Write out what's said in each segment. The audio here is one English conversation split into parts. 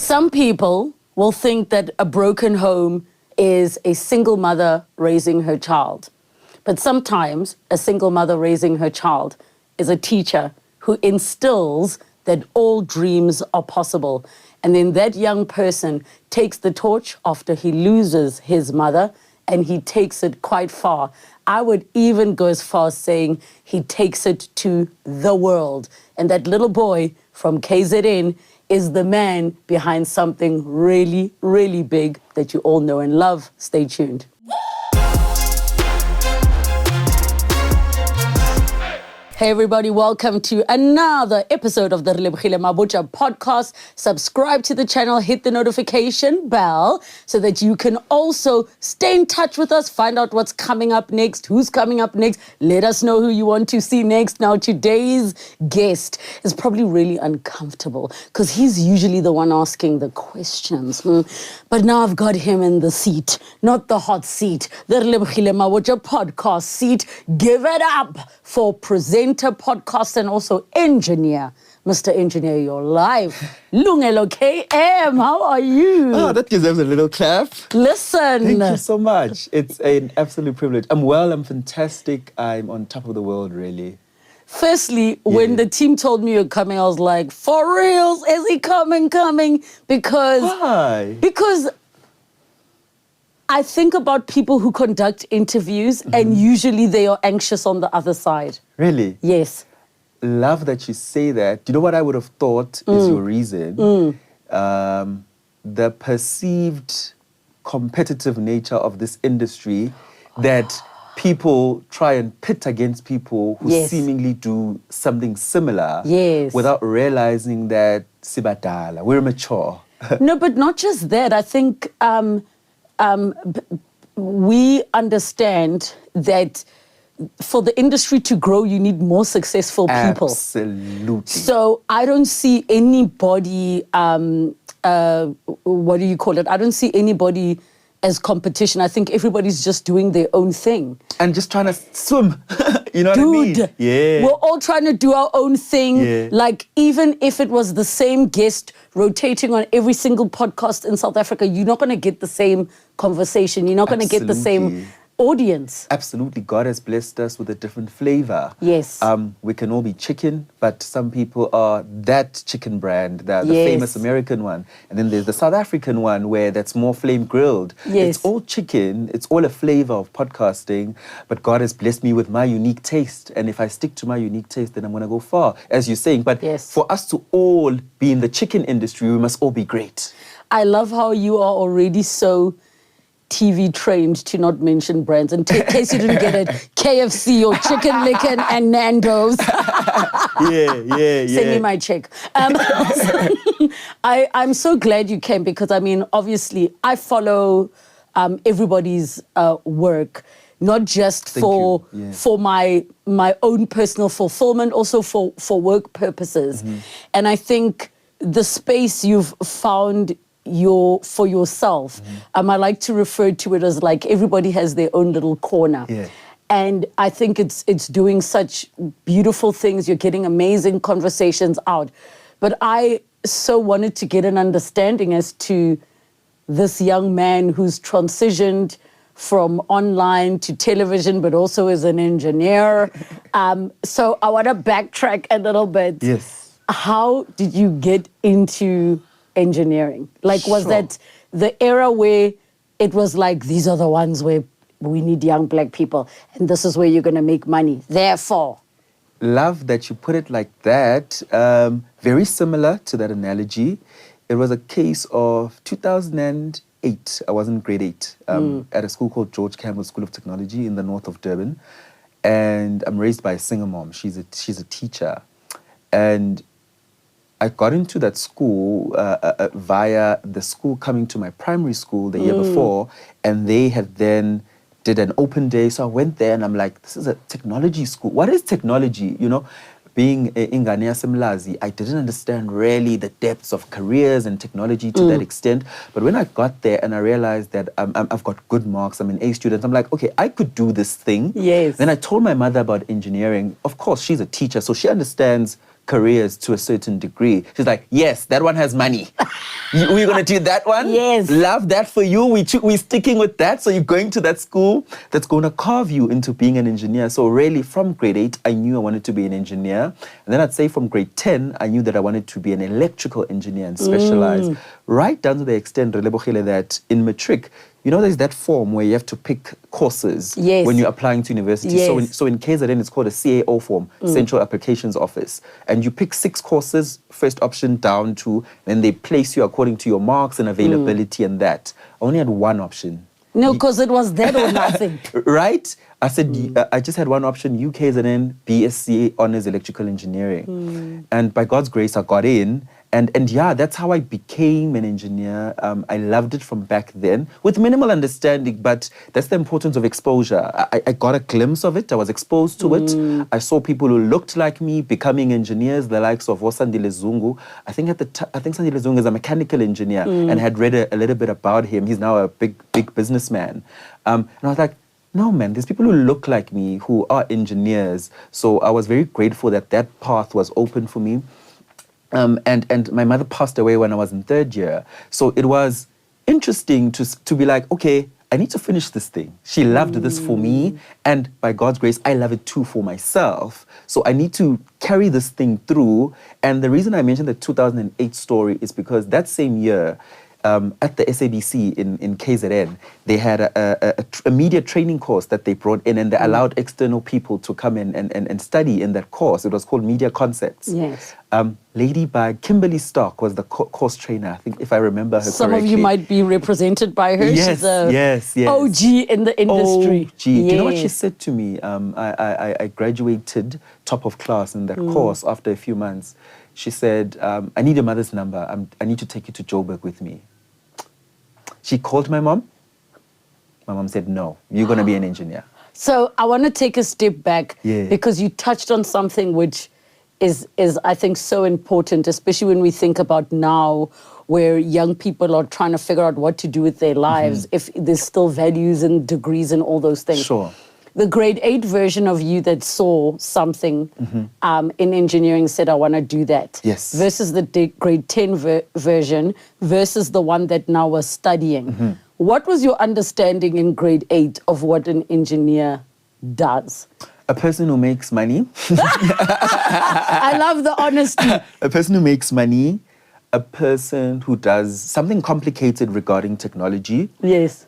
Some people will think that a broken home is a single mother raising her child. But sometimes a single mother raising her child is a teacher who instills that all dreams are possible. And then that young person takes the torch after he loses his mother, and he takes it quite far. I would even go as far as saying he takes it to the world. And that little boy from KZN is the man behind something really, really big that you all know and love. Stay tuned. Hey everybody, welcome to another episode of the Relebogile Mabotja podcast. Subscribe to the channel, hit the notification bell so that you can also stay in touch with us, find out what's coming up next, who's coming up next, let us know who you want to see next. Now today's guest is probably really uncomfortable because he's usually the one asking the questions. But now I've got him in the seat, not the hot seat, the Relebogile Mabotja podcast seat. Give it up for presenter, podcast, and also engineer, Mr. Engineer Your Life, Lungelo KM. How are you? Oh, that deserves a little clap. Listen. Thank you so much. It's an absolute privilege. I'm well, I'm fantastic. I'm on top of the world, really. Firstly, when the team told me you're coming, I was like, for reals, is he coming? Because... Why? Because I think about people who conduct interviews and usually they are anxious on the other side. Really? Yes. Love that you say that. You know what I would have thought is your reason? The perceived competitive nature of this industry that people try and pit against people who seemingly do something similar without realizing that sibadala, we're mature. No, but not just that. I think we understand that for the industry to grow, you need more successful people. Absolutely. So I don't see anybody, what do you call it? I don't see anybody as competition. I think everybody's just doing their own thing. And just trying to swim. You know what I mean? Dude, yeah. We're all trying to do our own thing. Yeah. Like, even if it was the same guest rotating on every single podcast in South Africa, you're not going to get the same conversation. You're not going to get the same audience. Absolutely. God has blessed us with a different flavor. Yes. We can all be chicken, but some people are that chicken brand, the famous American one. And then there's the South African one where that's more flame grilled. Yes. It's all chicken. It's all a flavor of podcasting, but God has blessed me with my unique taste. And if I stick to my unique taste, then I'm going to go far, as you're saying. But for us to all be in the chicken industry, we must all be great. I love how you are already so TV trained to not mention brands. In case you didn't get it, KFC or Chicken Licken and Nando's. Yeah. Send me my check. I'm so glad you came because, I mean, obviously, I follow everybody's work, not just for my own personal fulfillment, also for work purposes. And I think the space you've found for yourself. I like to refer to it as like everybody has their own little corner. Yeah. And I think it's doing such beautiful things. You're getting amazing conversations out. But I so wanted to get an understanding as to this young man who's transitioned from online to television, but also as an engineer. So I want to backtrack a little bit. Yes. How did you get into engineering? Like, was that the era where it was like, these are the ones where we need young black people and this is where you're going to make money, therefore? Love that you put it like that. Very similar to that analogy. It was a case of 2008. I was in grade 8 at a school called George Campbell School of Technology in the north of Durban. And I'm raised by a single mom. She's a teacher. And I got into that school via the school coming to my primary school the year before, and they had then did an open day. So I went there and I'm like, this is a technology school. What is technology? You know, being in Ghanea Simlazi, I didn't understand really the depths of careers and technology to that extent. But when I got there and I realized that I've got good marks, I'm an A student, I'm like, okay, I could do this thing. Yes. Then I told my mother about engineering. Of course, she's a teacher, so she understands careers to a certain degree. She's like, yes, that one has money. We're going to do that one? Yes. Love that for you. We're sticking with that. So you're going to that school that's going to carve you into being an engineer. So really, from grade 8, I knew I wanted to be an engineer. And then I'd say from grade 10, I knew that I wanted to be an electrical engineer and specialize. Right down to the extent, Relebogile, that in matric, you know, there's that form where you have to pick courses when you're applying to university. Yes. So in KZN, it's called a CAO form, Central Applications Office. And you pick 6 courses, first option down to, then they place you according to your marks and availability and that. I only had one option. No, because it was that or nothing. Right? I said, I just had one option, UKZN, BSc, Honours Electrical Engineering. And by God's grace, I got in. And yeah, that's how I became an engineer. I loved it from back then, with minimal understanding, but that's the importance of exposure. I got a glimpse of it. I was exposed to it. I saw people who looked like me becoming engineers, the likes of Sandile Zungu. I think Sandile Zungu is a mechanical engineer and had read a little bit about him. He's now a big businessman. And I was like, no, man, there's people who look like me who are engineers. So I was very grateful that that path was open for me. And my mother passed away when I was in 3rd year. So it was interesting to be like, okay, I need to finish this thing. She loved this for me. And by God's grace, I love it too for myself. So I need to carry this thing through. And the reason I mentioned the 2008 story is because that same year, at the SABC in KZN, they had a media training course that they brought in, and they allowed external people to come in and study in that course. It was called Media Concepts. Yes. Lady by Kimberly Stark was the course trainer, I think, if I remember her correctly. Some of you might be represented by her. Yes, She's a yes. OG in the industry. OG. Do you know what she said to me? I graduated top of class in that course after a few months. She said, I need your mother's number. I need to take you to Joburg with me. She called my mom. My mom said, no, you're going to be an engineer. So I want to take a step back because you touched on something which is I think, so important, especially when we think about now where young people are trying to figure out what to do with their lives, if there's still values and degrees and all those things. Sure. The grade 8 version of you that saw something in engineering said, I want to do that. Yes. Versus the grade 10 version versus the one that now was studying. What was your understanding in grade 8 of what an engineer does? A person who makes money. I love the honesty. A person who makes money. A person who does something complicated regarding technology. Yes.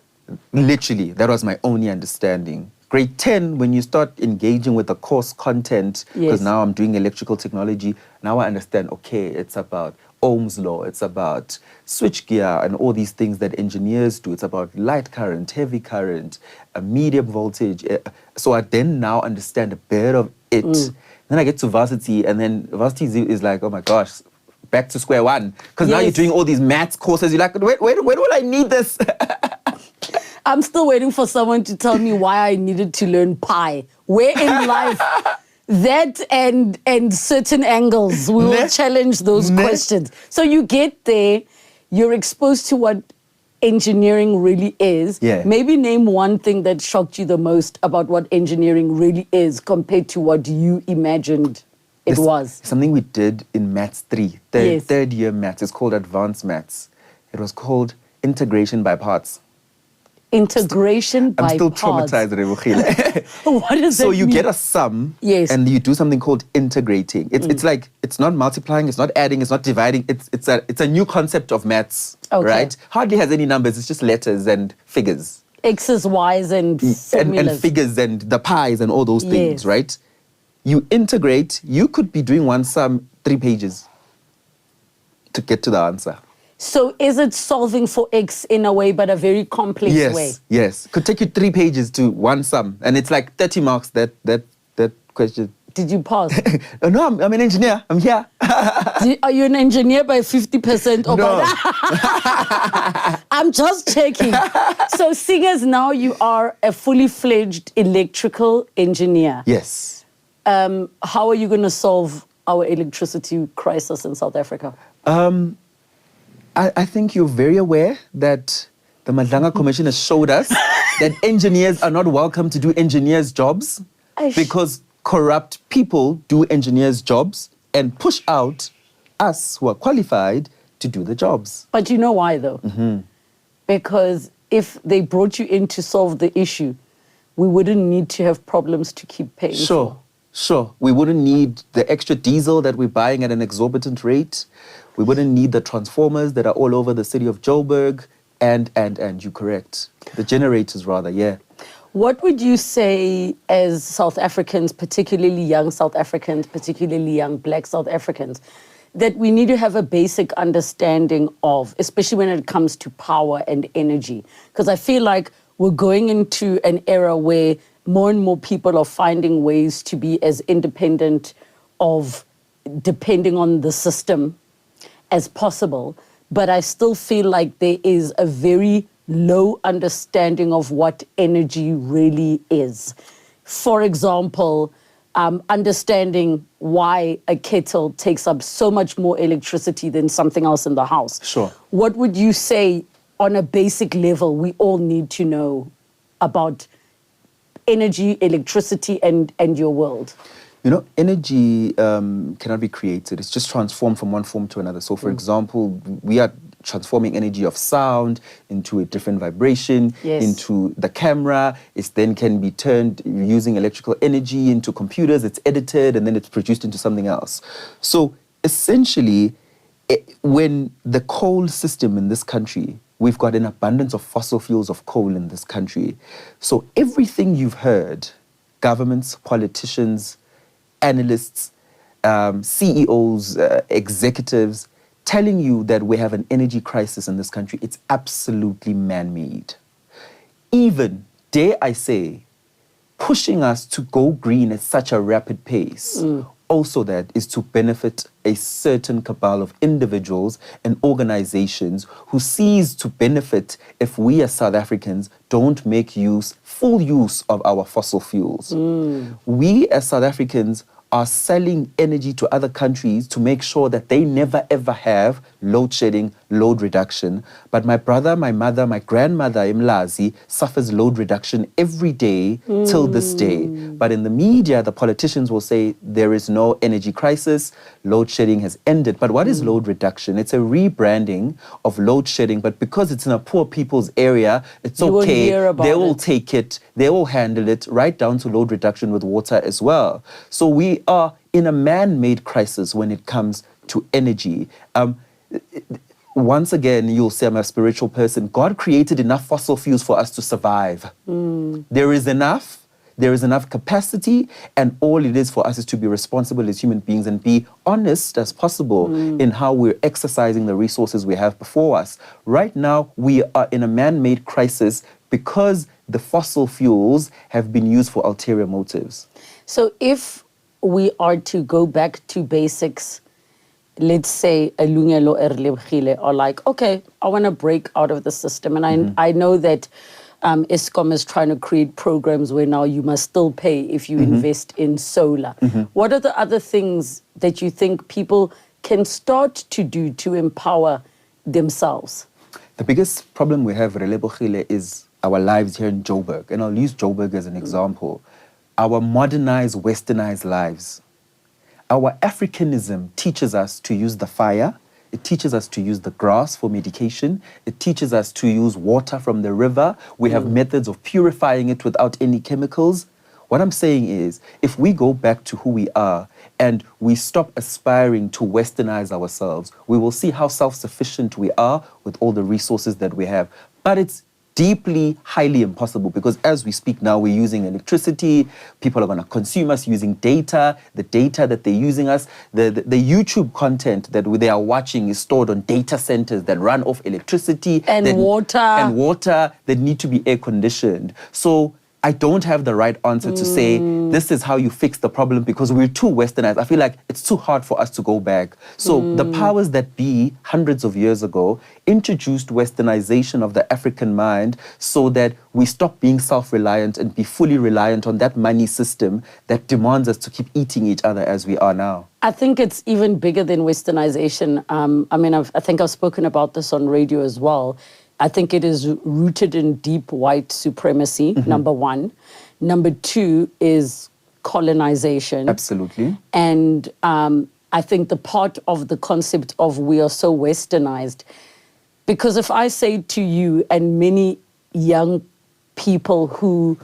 Literally, that was my only understanding. Grade 10, when you start engaging with the course content, because now I'm doing electrical technology, now I understand, okay, it's about Ohm's law, it's about switchgear and all these things that engineers do. It's about light current, heavy current, a medium voltage. So I then now understand a bit of it. Then I get to varsity, and then varsity is like, oh my gosh, back to square one. Because now you're doing all these maths courses. You're like, wait, when will I need this? I'm still waiting for someone to tell me why I needed to learn pi. Where in life that and certain angles, we will challenge those questions. So you get there, you're exposed to what engineering really is. Maybe name one thing that shocked you the most about what engineering really is compared to what you imagined it was. Something we did in Maths 3, third year Maths. It's called Advanced Maths. It was called Integration by Parts. Integration by parts. I'm still traumatized, Relebogile. What does that mean? So you get a sum, and you do something called integrating. It's like, it's not multiplying, it's not adding, it's not dividing. It's a new concept of maths, right? Hardly has any numbers. It's just letters and figures. X's, Y's, and formulas. And figures and the pies and all those things, right? You integrate. You could be doing one sum 3 pages to get to the answer. So is it solving for X in a way, but a very complex way? Yes. Could take you 3 pages to one sum. And it's like 30 marks, that question. Did you pass? No, I'm an engineer. I'm here. Are you an engineer by 50% or no. I'm just checking. So seeing as now you are a fully fledged electrical engineer. Yes. How are you going to solve our electricity crisis in South Africa? I think you're very aware that the Madlanga Commission has showed us that engineers are not welcome to do engineers' jobs because corrupt people do engineers' jobs. and push out us who are qualified to do the jobs. But you know why, though? Because if they brought you in to solve the issue, we wouldn't need to have problems to keep paying for. Sure. We wouldn't need the extra diesel that we're buying at an exorbitant rate. We wouldn't need the transformers that are all over the city of Joburg. And you're correct. The generators, rather, yeah. What would you say as South Africans, particularly young South Africans, particularly young Black South Africans, that we need to have a basic understanding of, especially when it comes to power and energy? Because I feel like we're going into an era where more and more people are finding ways to be as independent of depending on the system as possible. But I still feel like there is a very low understanding of what energy really is. For example, understanding why a kettle takes up so much more electricity than something else in the house. Sure. What would you say on a basic level we all need to know about energy, electricity, and your world? You know, energy cannot be created. It's just transformed from one form to another. So, for example, we are transforming energy of sound into a different vibration, into the camera. It then can be turned using electrical energy into computers. It's edited, and then it's produced into something else. So, essentially, when the coal system in this country, we've got an abundance of fossil fuels of coal in this country. So, everything you've heard, governments, politicians, analysts, CEOs, executives, telling you that we have an energy crisis in this country, it's absolutely man-made. Even, dare I say, pushing us to go green at such a rapid pace, also that is to benefit a certain cabal of individuals and organizations who sees to benefit if we as South Africans don't make full use of our fossil fuels. We as South Africans are selling energy to other countries to make sure that they never ever have load shedding, load reduction. But my brother, my mother, my grandmother, Imlazi, suffers load reduction every day till this day. But in the media, the politicians will say there is no energy crisis, load shedding has ended. But what is load reduction? It's a rebranding of load shedding, but because it's in a poor people's area, it's okay. They will take it, they will handle it, right down to load reduction with water as well. So we are in a man-made crisis when it comes to energy. Once again, you'll say I'm a spiritual person. God created enough fossil fuels for us to survive. There is enough capacity, and all it is for us is to be responsible as human beings and be honest as possible in how we're exercising the resources we have before us. Right now, we are in a man-made crisis because the fossil fuels have been used for ulterior motives. So if we are to go back to basics, let's say a Lungelo or Relebogile are like, okay, I want to break out of the system. And I know that Eskom is trying to create programs where now you must still pay if you invest in solar. What are the other things that you think people can start to do to empower themselves? The biggest problem we have, Relebogile, is our lives here in Joburg. And I'll use Joburg as an example. Our modernized, westernized lives. Our Africanism teaches us to use the fire. It teaches us to use the grass for medication. It teaches us to use water from the river. We have methods of purifying it without any chemicals. What I'm saying is, if we go back to who we are and we stop aspiring to westernize ourselves, we will see how self-sufficient we are with all the resources that we have. But it's deeply, highly impossible because as we speak now, we're using electricity. People are going to consume us using data. The data that they're using us, the YouTube content that they are watching is stored on data centers that run off electricity. And water. And water that need to be air conditioned. So I don't have the right answer to say this is how you fix the problem because we're too westernized. I feel like it's too hard for us to go back. So the powers that be hundreds of years ago introduced westernization of the African mind so that we stop being self-reliant and be fully reliant on that money system that demands us to keep eating each other as we are now. I think it's even bigger than westernization. I think I've spoken about this on radio as well. I think it is rooted in deep white supremacy, number one. Number two is colonization. Absolutely. And I think, the part of the concept of we are so westernized. Because if I say to you and many young people who,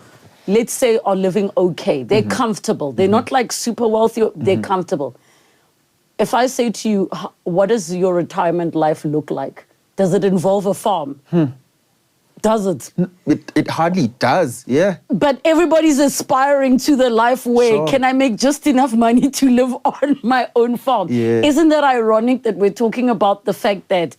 let's say, are living okay, they're comfortable, they're not like super wealthy, they're comfortable. If I say to you, what does your retirement life look like? Does it involve a farm? Does it? It hardly does, yeah. But everybody's aspiring to the life where can I make just enough money to live on my own farm? Yeah. Isn't that ironic that we're talking about the fact that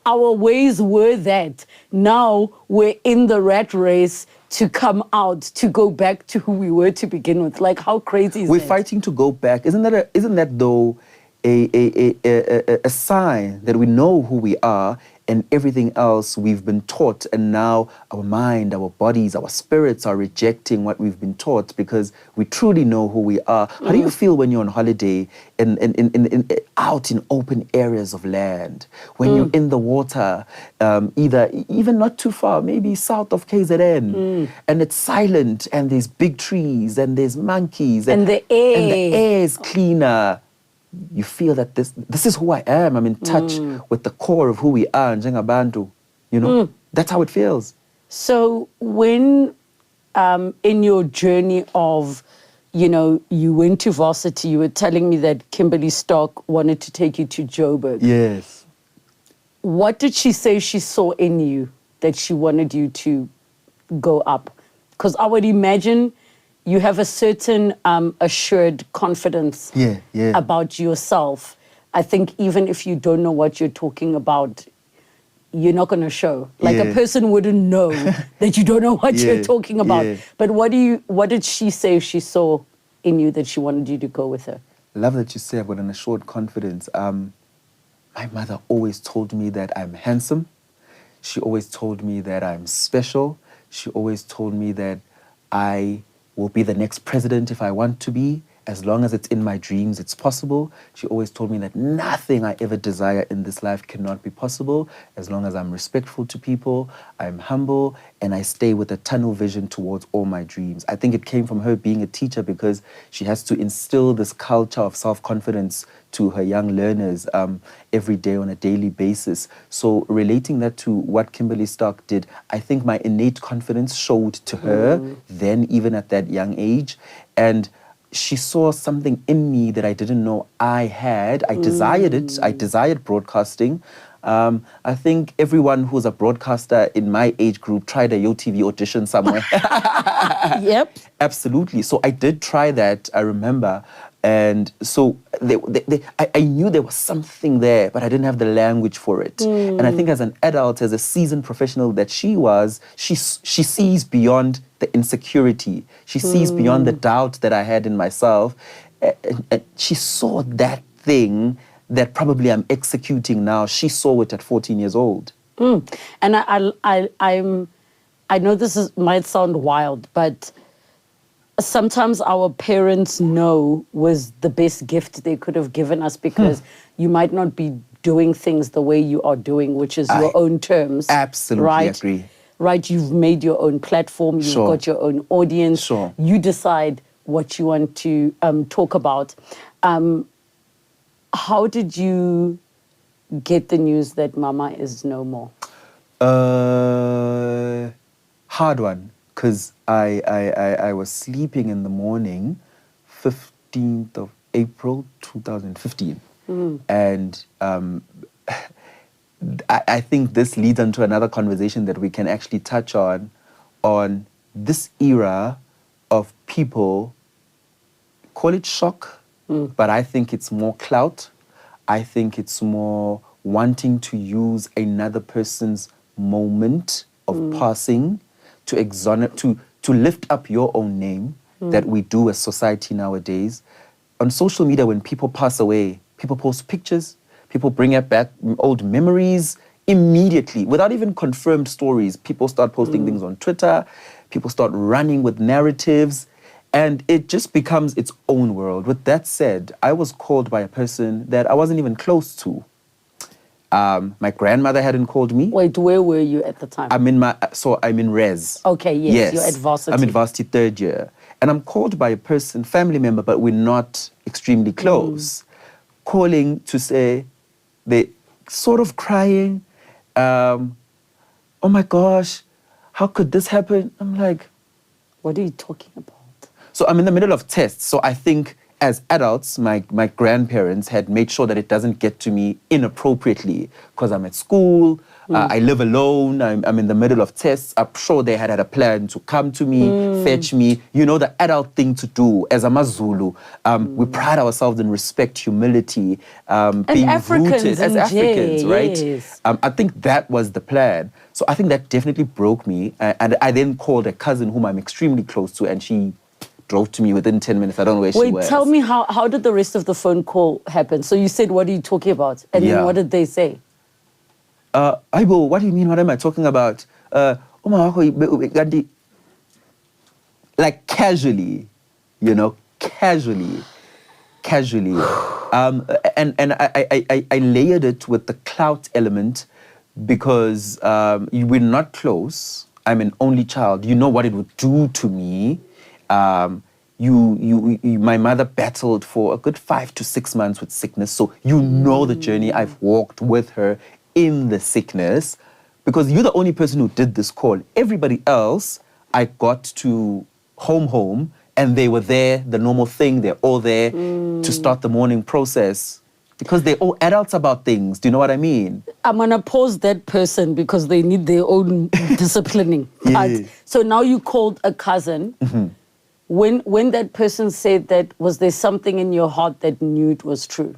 our ways were that now we're in the rat race to come out, to go back to who we were to begin with? Like, how crazy is We're that? fighting to go back. Isn't that though a sign that we know who we are, and everything else we've been taught, and now our mind, our bodies, our spirits are rejecting what we've been taught because we truly know who we are. How do you feel when you're on holiday out in open areas of land, when you're in the water, even not too far, maybe south of KZN, and it's silent, and there's big trees, and there's monkeys, and the air is cleaner? You feel that this is who I am. I'm in touch with the core of who we are, njengabantu. You know, that's how it feels. So when in your journey of, you went to varsity, you were telling me that Kimberly Stock wanted to take you to Joburg. Yes. What did she say she saw in you that she wanted you to go up? Because I would imagine you have a certain assured confidence about yourself. I think even if you don't know what you're talking about, you're not going to show. Like a person wouldn't know that you don't know what you're talking about. But what did she say she saw in you that she wanted you to go with her? I love that you say I've got an assured confidence. My mother always told me that I'm handsome. She always told me that I'm special. She always told me that I will be the next president if I want to be. As long as it's in my dreams, it's possible. She always told me that nothing I ever desire in this life cannot be possible as long as I'm respectful to people, I'm humble, and I stay with a tunnel vision towards all my dreams. I think it came from her being a teacher because she has to instill this culture of self-confidence to her young learners every day on a daily basis. So relating that to what Kimberly Stock did, I think my innate confidence showed to her then, even at that young age. And she saw something in me that I didn't know I had. I desired it. I desired broadcasting. I think everyone who's a broadcaster in my age group tried a YoTV audition somewhere. Yep. Absolutely. So I did try that, I remember. And so I knew there was something there, but I didn't have the language for it. And I think as an adult, as a seasoned professional that she was, she sees beyond the insecurity. She sees beyond the doubt that I had in myself. And she saw that thing that probably I'm executing now. She saw it at 14 years old. And I know this might sound wild, but sometimes our parents know was the best gift they could have given us because you might not be doing things the way you are doing, which is your own terms. Absolutely agree. Right, you've made your own platform, you've got your own audience. You decide what you want to talk about. How did you get the news that Mama is no more? Hard one. Because I was sleeping in the morning, 15th of April, 2015. And I think this leads into another conversation that we can actually touch on this era of people, call it shock, but I think it's more clout. I think it's more wanting to use another person's moment of passing to exonerate, to lift up your own name that we do as society nowadays. On social media, when people pass away, people post pictures, people bring back old memories immediately, without even confirmed stories. People start posting things on Twitter, people start running with narratives, and it just becomes its own world. With that said, I was called by a person that I wasn't even close to. My grandmother hadn't called me. Wait, where were you at the time? I'm in res. Okay, yes, you're at varsity. I'm in varsity third year. And I'm called by a person, family member, but we're not extremely close. calling to say, they sort of crying, oh my gosh, how could this happen? I'm like, what are you talking about? So I'm in the middle of tests. So I think as adults, my grandparents had made sure that it doesn't get to me inappropriately because I'm at school, I live alone, I'm in the middle of tests. I'm sure they had a plan to come to me, fetch me. You know, the adult thing to do as a Mazulu. We pride ourselves in respect, humility, being rooted as Africans, right? Yes. I think that was the plan. So I think that definitely broke me. And I then called a cousin whom I'm extremely close to, and she drove to me within 10 minutes. I don't know where she was. Wait, tell me how did the rest of the phone call happen? So you said, what are you talking about? And then what did they say? Aibo, what do you mean? What am I talking about? Like casually, you know, casually. And I layered it with the clout element because we're not close. I'm an only child. You know what it would do to me. My mother battled for a good 5 to 6 months with sickness. So you know the journey I've walked with her in the sickness, because you're the only person who did this call. Everybody else, I got to home, and they were there, the normal thing, they're all there to start the morning process. Because they're all adults about things. Do you know what I mean? I'm going to pause that person because they need their own disciplining. Yeah. So now you called a cousin. When that person said that, was there something in your heart that knew it was true?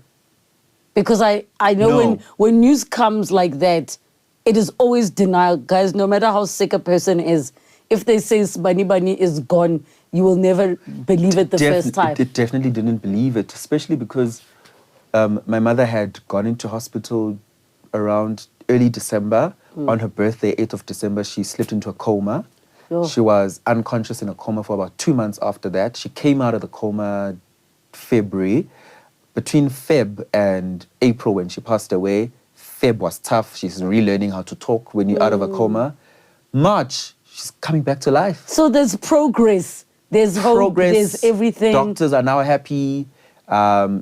Because I know when news comes like that, it is always denial. Guys, no matter how sick a person is, if they say Bani is gone, you will never believe it the first time. It definitely didn't believe it, especially because my mother had gone into hospital around early December. On her birthday, 8th of December, she slipped into a coma. She was unconscious in a coma for about 2 months after that. She came out of the coma February. Between Feb and April, when she passed away, Feb was tough. She's relearning how to talk when you're out of a coma. March, she's coming back to life. So there's progress. There's hope. There's everything. Doctors are now happy.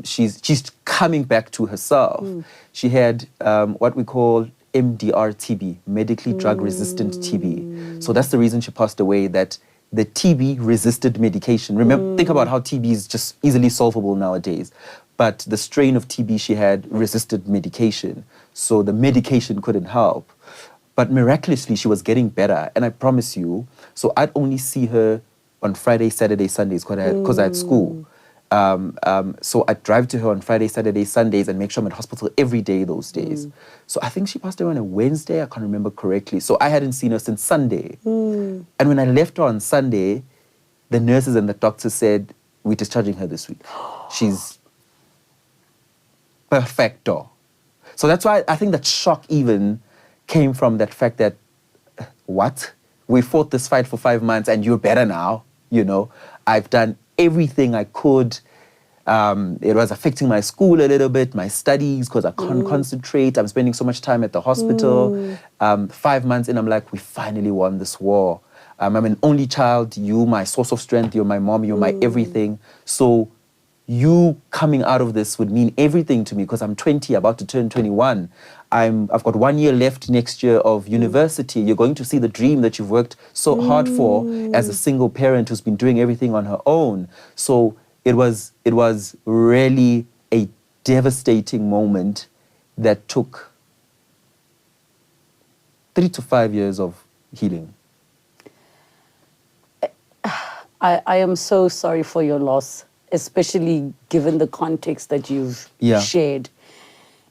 She's coming back to herself. She had what we call MDR-TB, medically drug-resistant TB. So that's the reason she passed away, that the TB-resisted medication. Remember, think about how TB is just easily solvable nowadays. But the strain of TB she had resisted medication. So the medication couldn't help. But miraculously, she was getting better. And I promise you, so I'd only see her on Friday, Saturday, Sundays, because I had school. So I'd drive to her on Friday, Saturday, Sundays, and make sure I'm at hospital every day those days. So I think she passed away on a Wednesday, I can't remember correctly. So I hadn't seen her since Sunday. And when I left her on Sunday, the nurses and the doctors said, we're discharging her this week. She's perfecto. So that's why I think that shock even came from that fact that, what? We fought this fight for 5 months and you're better now, you know? I've done everything I could. It was affecting my school a little bit, my studies, because I can't concentrate. I'm spending so much time at the hospital. 5 months in, I'm like, we finally won this war. I'm an only child. You, my source of strength. You're my mom. You're my everything. So you coming out of this would mean everything to me, because I'm 20, about to turn 21. I've got 1 year left next year of university. You're going to see the dream that you've worked so hard for as a single parent who's been doing everything on her own. So it was really a devastating moment that took 3 to 5 years of healing. I am so sorry for your loss, especially given the context that you've shared.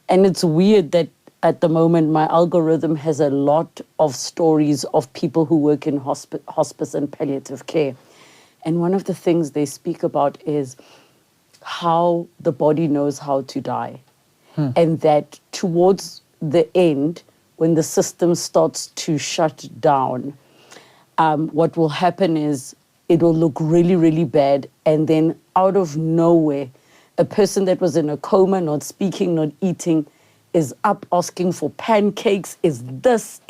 And it's weird that at the moment my algorithm has a lot of stories of people who work in hospice and palliative care. And one of the things they speak about is how the body knows how to die. And that towards the end, when the system starts to shut down, what will happen is it will look really, really bad. And then out of nowhere, a person that was in a coma, not speaking, not eating, is up asking for pancakes, is this,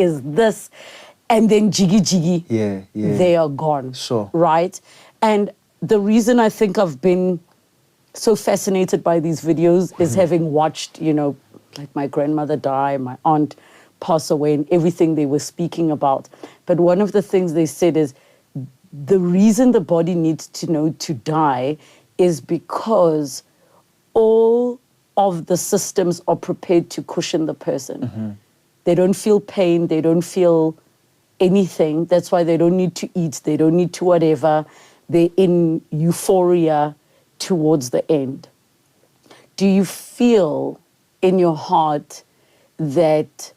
and then jiggy, they are gone. Sure. Right? And the reason I think I've been so fascinated by these videos is having watched, like my grandmother die, my aunt pass away, and everything they were speaking about. But one of the things they said is the reason the body needs to know to die is because all of the systems are prepared to cushion the person. They don't feel pain, they don't feel anything. That's why they don't need to eat, they don't need to whatever. They're in euphoria towards the end. Do you feel in your heart that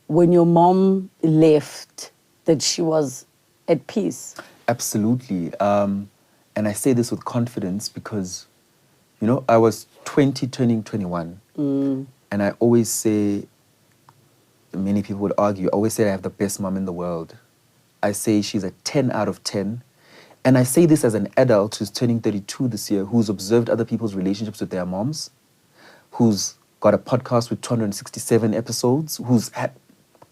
when your mom left, that she was at peace? Absolutely. And I say this with confidence because, I was 20 turning 21. And I always say, many people would argue, I always say I have the best mom in the world. I say she's a 10 out of 10. And I say this as an adult who's turning 32 this year, who's observed other people's relationships with their moms, who's got a podcast with 267 episodes, who's had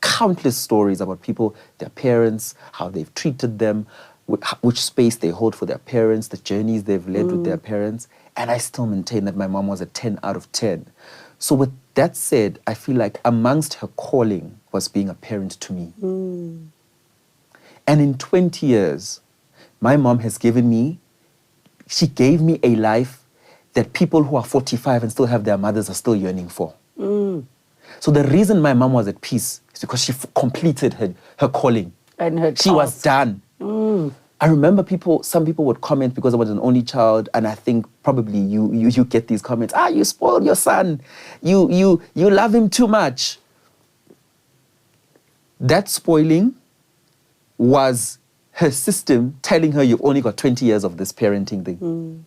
countless stories about people, their parents, how they've treated them, which space they hold for their parents, the journeys they've led with their parents. And I still maintain that my mom was a 10 out of 10. So with that said, I feel like amongst her calling was being a parent to me. And in 20 years, my mom has she gave me a life that people who are 45 and still have their mothers are still yearning for. So the reason my mom was at peace is because she completed her calling. And her She was done. I remember some people would comment because I was an only child, and I think probably you get these comments, you spoiled your son, you love him too much. That spoiling was her system telling her you've only got 20 years of this parenting thing.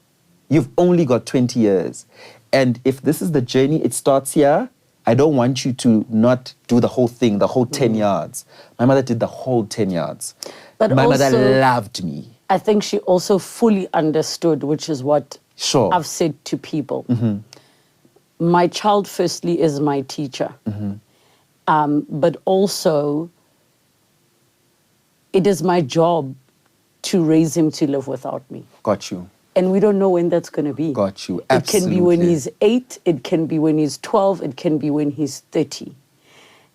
You've only got 20 years. And if this is the journey, it starts here, I don't want you to not do the whole thing, the whole 10 yards. My mother did the whole 10 yards. But my also, mother loved me. I think she also fully understood, which is what I've said to people. My child, firstly, is my teacher. But also, it is my job to raise him to live without me. Got you. And we don't know when that's going to be. Got you. Absolutely. It can be when he's 8, it can be when he's 12, it can be when he's 30.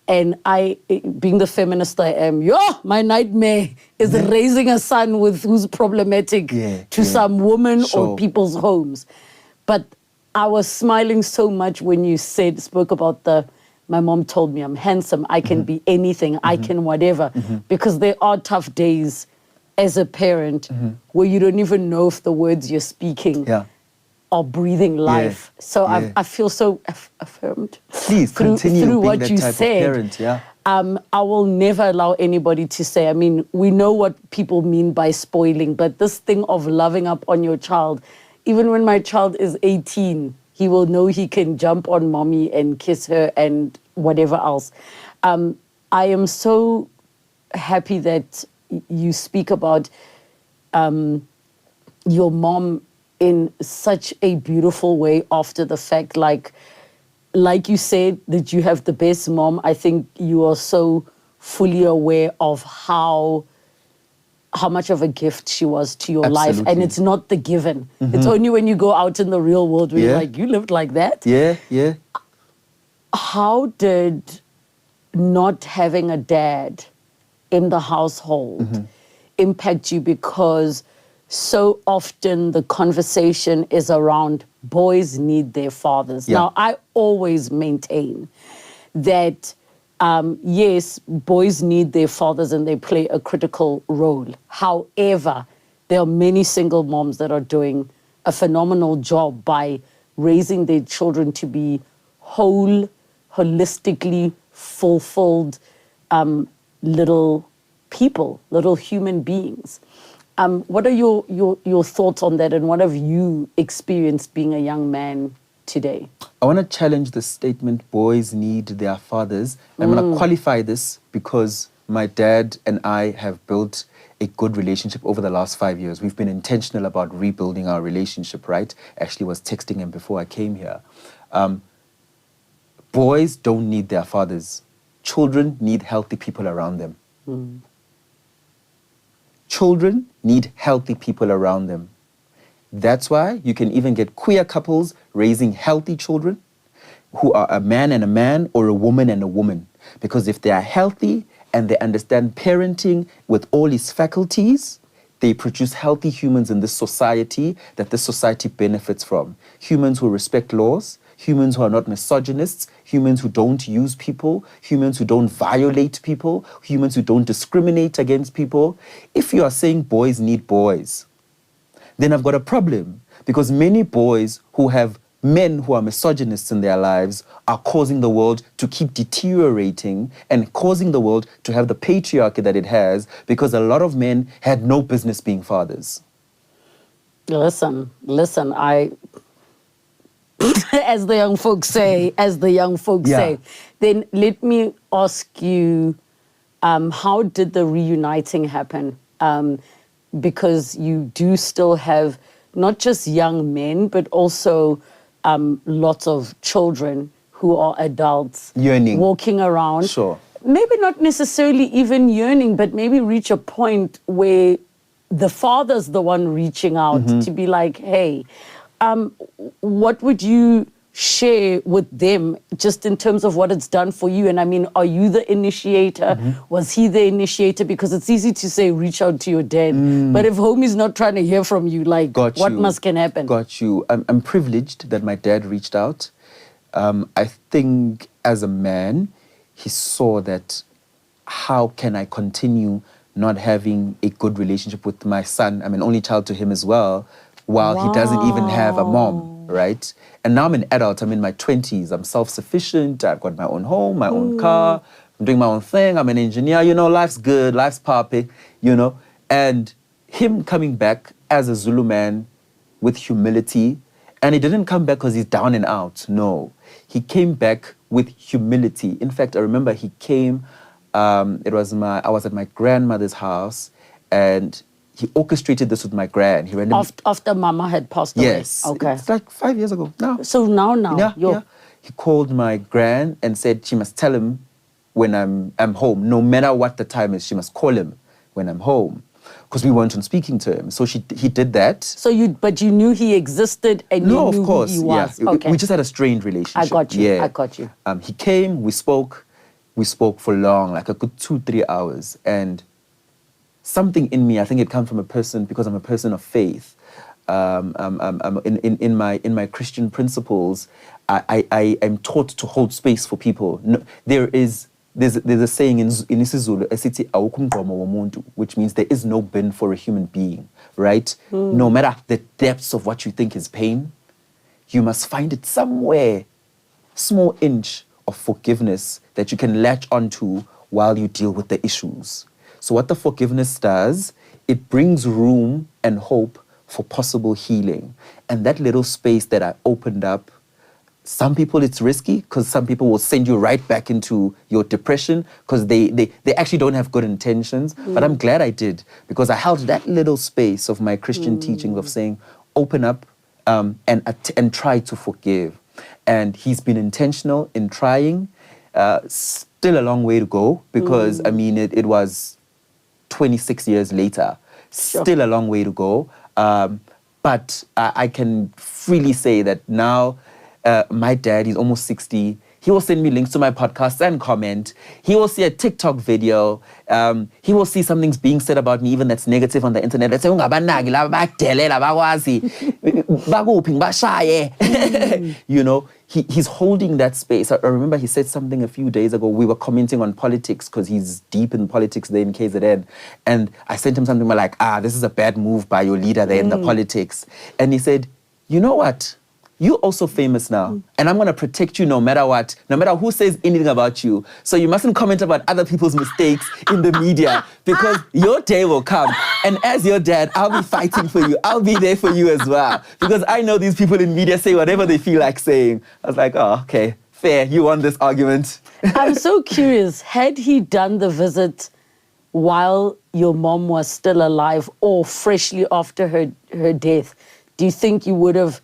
And I, being the feminist I am, my nightmare is raising a son who's problematic to some woman or people's homes. But I was smiling so much when you spoke about my mom told me I'm handsome, I can be anything, I can whatever. Because there are tough days as a parent where you don't even know if the words you're speaking are breathing life. So I feel so affirmed. Please continue through being what that you type said. of parent, I will never allow anybody to say, I mean, we know what people mean by spoiling, but this thing of loving up on your child, even when my child is 18, he will know he can jump on mommy and kiss her and whatever else. I am so happy that you speak about your mom in such a beautiful way after the fact. Like you said, that you have the best mom. I think you are so fully aware of how much of a gift she was to your life. And it's not the given. It's only when you go out in the real world where you're like, you lived like that? Yeah. How did not having a dad in the household impact you? Because so often the conversation is around boys need their fathers. Now, I always maintain that, yes, boys need their fathers and they play a critical role. However, there are many single moms that are doing a phenomenal job by raising their children to be whole, holistically fulfilled little people, little human beings. What are your thoughts on that, and what have you experienced being a young man today? I want to challenge the statement, boys need their fathers. I'm going to qualify this because my dad and I have built a good relationship over the last 5 years. We've been intentional about rebuilding our relationship, right? Actually was texting him before I came here. Boys don't need their fathers. Children need healthy people around them. Children need healthy people around them. That's why you can even get queer couples raising healthy children who are a man or a woman. Because if they are healthy and they understand parenting with all its faculties, they produce healthy humans in this society that this society benefits from. Humans who respect laws, humans who are not misogynists, humans who don't use people, humans who don't violate people, humans who don't discriminate against people. If you are saying boys need boys, then I've got a problem, because many boys who have men who are misogynists in their lives are causing the world to keep deteriorating and causing the world to have the patriarchy that it has, because a lot of men had no business being fathers. Listen, I, as the young folks say, then let me ask you, how did the reuniting happen? Because you do still have not just young men, but also lots of children who are adults yearning, walking around. Sure. Maybe not necessarily even yearning, but maybe reach a point where the father's the one reaching out to be like, hey, what would you share with them just in terms of what it's done for you? And I mean, are you the initiator? Was he the initiator? Because it's easy to say, reach out to your dad. But if homie's not trying to hear from you, like, can happen? Got you. I'm privileged that my dad reached out. I think as a man, he saw that how can I continue not having a good relationship with my son? I'm an only child to him as well, while he doesn't even have a mom, right? And now I'm an adult, I'm in my 20s, I'm self-sufficient, I've got my own home, my own car, I'm doing my own thing, I'm an engineer, life's good, life's popping, And him coming back as a Zulu man with humility, and he didn't come back because he's down and out, no. He came back with humility. In fact, I remember he came, I was at my grandmother's house, and he orchestrated this with my gran. He randomly... After Mama had passed away? Yes. Okay. It's like 5 years ago now. So now? Yeah. He called my gran and said she must tell him when I'm home. No matter what the time is, she must call him when I'm home. Because we weren't on speaking terms. So he did that. But you knew he existed and you knew who he was? Yeah. Okay. We just had a strained relationship. I got you. Yeah. I got you. He came, we spoke for long, like a good 2-3 hours. And something in me, I think it comes from a person, because I'm a person of faith. In my Christian principles, I am taught to hold space for people. No, there's a saying in isiZulu, esithi awukho umgqomo womuntu, which means there is no bin for a human being, right? No matter the depths of what you think is pain, you must find it somewhere, small inch of forgiveness that you can latch onto while you deal with the issues. So what the forgiveness does, it brings room and hope for possible healing. And that little space that I opened up, some people it's risky, because some people will send you right back into your depression because they actually don't have good intentions. But I'm glad I did, because I held that little space of my Christian teachings of saying, open up and try to forgive. And he's been intentional in trying. Still a long way to go, because I mean, it was 26 years later. Still a long way to go. But I can freely say that now my dad, he's almost 60. He will send me links to my podcasts and comment. He will see a TikTok video. He will see something's being said about me, even that's negative on the internet. Let's say, he's holding that space. I remember he said something a few days ago. We were commenting on politics because he's deep in politics there in KZN. And I sent him something like, this is a bad move by your leader there in the politics. And he said, you know what? You're also famous now, and I'm going to protect you no matter what, no matter who says anything about you. So you mustn't comment about other people's mistakes in the media, because your day will come. And as your dad, I'll be fighting for you. I'll be there for you as well, because I know these people in media say whatever they feel like saying. I was like, oh, okay, fair. You won this argument. I'm so curious. Had he done the visit while your mom was still alive or freshly after her death, do you think you would have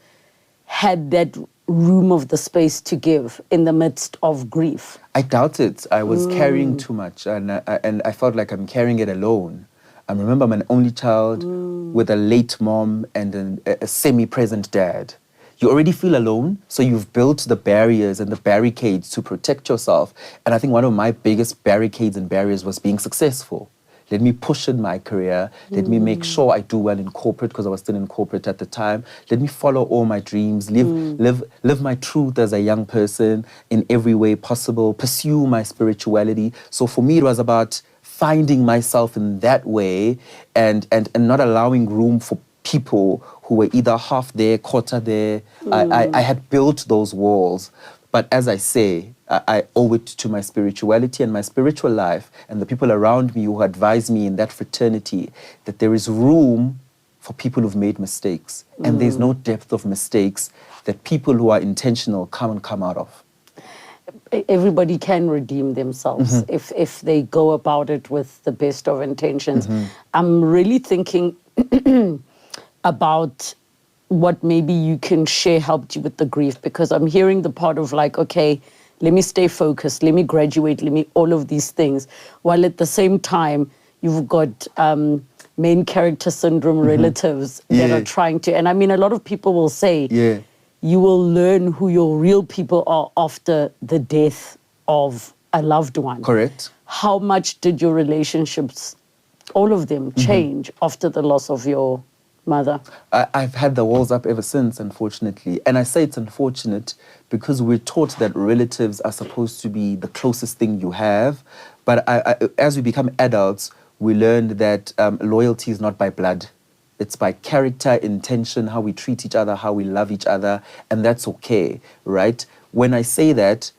had that room of the space to give in the midst of grief? I doubt it. I was carrying too much, and I felt like I'm carrying it alone. I remember I'm an only child with a late mom and a semi-present dad. You already feel alone, so you've built the barriers and the barricades to protect yourself. And I think one of my biggest barricades and barriers was being successful. Let me push in my career. Let me make sure I do well in corporate, because I was still in corporate at the time. Let me follow all my dreams, live my truth as a young person in every way possible, pursue my spirituality. So for me, it was about finding myself in that way and not allowing room for people who were either half there, quarter there. I had built those walls. But as I say, I owe it to my spirituality and my spiritual life and the people around me who advise me in that fraternity that there is room for people who've made mistakes. And there's no depth of mistakes that people who are intentional can't come out of. Everybody can redeem themselves if they go about it with the best of intentions. I'm really thinking about what maybe you can share helped you with the grief, because I'm hearing the part of like, okay, let me stay focused, let me graduate, let me all of these things, while at the same time you've got main character syndrome relatives that are trying to, and I mean a lot of people will say you will learn who your real people are after the death of a loved one. Correct. How much did your relationships, all of them, change after the loss of your mother? I've had the walls up ever since, unfortunately. And I say it's unfortunate because we're taught that relatives are supposed to be the closest thing you have. But as we become adults, we learned that loyalty is not by blood. It's by character, intention, how we treat each other, how we love each other. And that's okay, right? When I say that,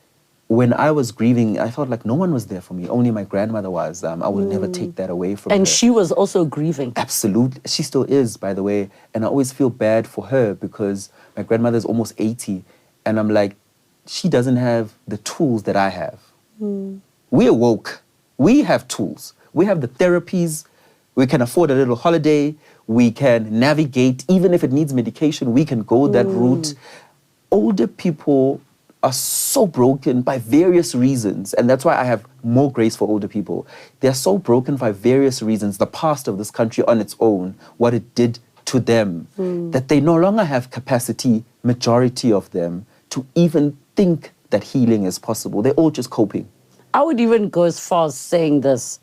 when I was grieving, I felt like no one was there for me. Only my grandmother was. I will never take that away from her. And she was also grieving. Absolutely. She still is, by the way. And I always feel bad for her because my grandmother's almost 80. And I'm like, she doesn't have the tools that I have. We're woke. We have tools. We have the therapies. We can afford a little holiday. We can navigate. Even if it needs medication, we can go that route. Older people are so broken by various reasons, and that's why I have more grace for older people. They're so broken by various reasons, the past of this country on its own, what it did to them, that they no longer have capacity, majority of them, to even think that healing is possible. They're all just coping. I would even go as far as saying this.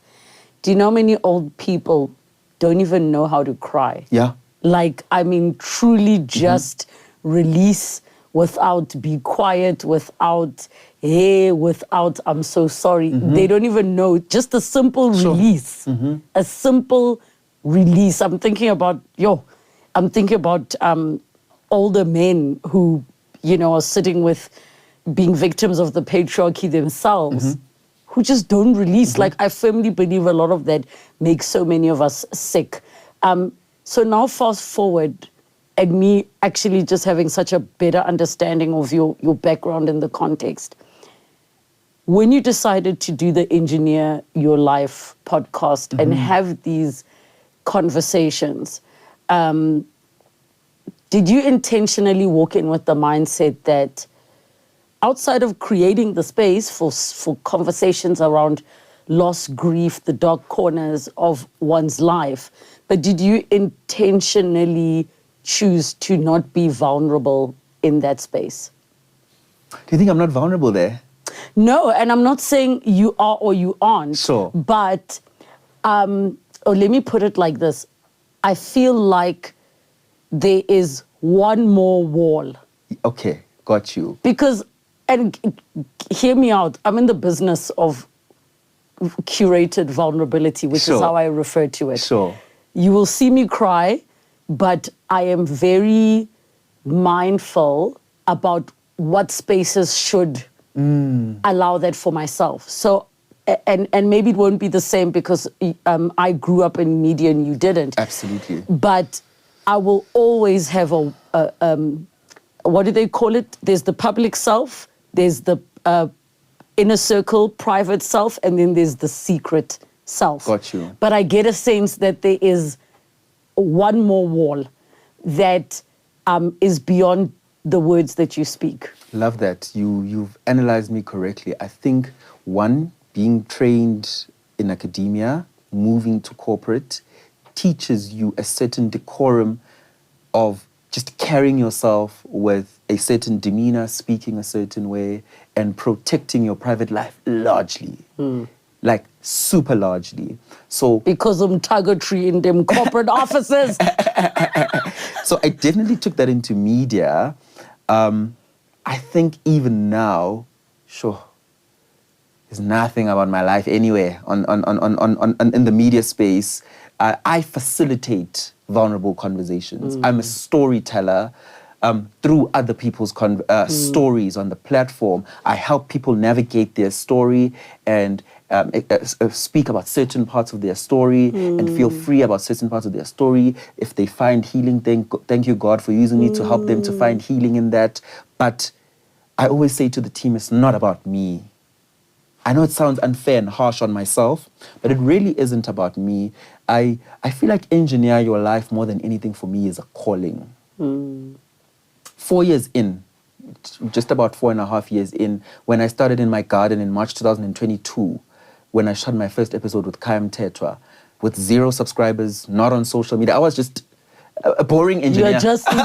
Do you know many old people don't even know how to cry? Yeah. Like, I mean, truly just release without be quiet, without, hey, without, I'm so sorry. They don't even know. Just a simple release. A simple release. I'm thinking about, older men who, you know, are sitting with being victims of the patriarchy themselves, who just don't release. Like, I firmly believe a lot of that makes so many of us sick. So now fast forward, and me actually just having such a better understanding of your background and the context. When you decided to do the Engineer Your Life podcast and have these conversations, did you intentionally walk in with the mindset that outside of creating the space for conversations around loss, grief, the dark corners of one's life, but did you intentionally choose to not be vulnerable in that space? Do you think I'm not vulnerable there? No, and I'm not saying you are or you aren't. Sure. But, let me put it like this. I feel like there is one more wall. Okay, got you. Because, and hear me out, I'm in the business of curated vulnerability, which is how I refer to it. Sure. You will see me cry, but I am very mindful about what spaces should allow that for myself. So, and maybe it won't be the same because I grew up in media and you didn't. Absolutely. But I will always have what do they call it? There's the public self, there's the inner circle, private self, and then there's the secret self. Got you. But I get a sense that there is one more wall that is beyond the words that you speak. Love that. You've analyzed me correctly. I think, one, being trained in academia, moving to corporate, teaches you a certain decorum of just carrying yourself with a certain demeanor, speaking a certain way, and protecting your private life largely. Like super largely. So because of targetry in them corporate offices. So I definitely took that into media. I think even now, sure, there's nothing about my life anywhere on in the media space. I facilitate vulnerable conversations. I'm a storyteller. Through other people's stories on the platform, I help people navigate their story and speak about certain parts of their story and feel free about certain parts of their story. If they find healing, thank you, God, for using me to help them to find healing in that. But I always say to the team, it's not about me. I know it sounds unfair and harsh on myself, but it really isn't about me. I feel like engineer your life more than anything for me is a calling. 4 years in, just about 4.5 years in, when I started in my garden in March 2022, when I shot my first episode with KM with 0 subscribers, not on social media. I was just a boring engineer. You're just in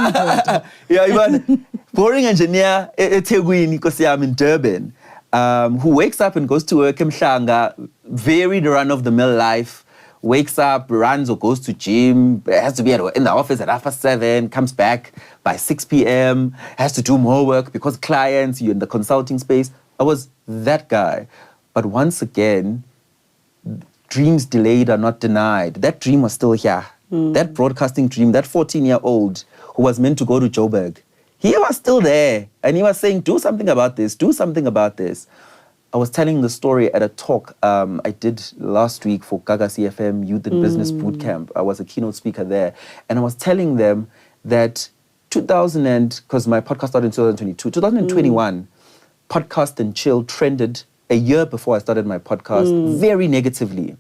Yeah, Ivan, boring engineer because I'm in Durban, who wakes up and goes to work in Mhlanga, very run-of-the-mill life, wakes up, runs or goes to gym, has to be in the office at 7:30, comes back by 6 p.m., has to do more work because clients, you're in the consulting space. I was that guy. But once again, dreams delayed are not denied. That dream was still here. That broadcasting dream, that 14-year-old who was meant to go to Joburg, he was still there. And he was saying, do something about this, do something about this. I was telling the story at a talk I did last week for Gaga CFM Youth and Business Bootcamp. I was a keynote speaker there. And I was telling them that because my podcast started in 2022, 2021, Podcast and Chill trended a year before I started my podcast very negatively.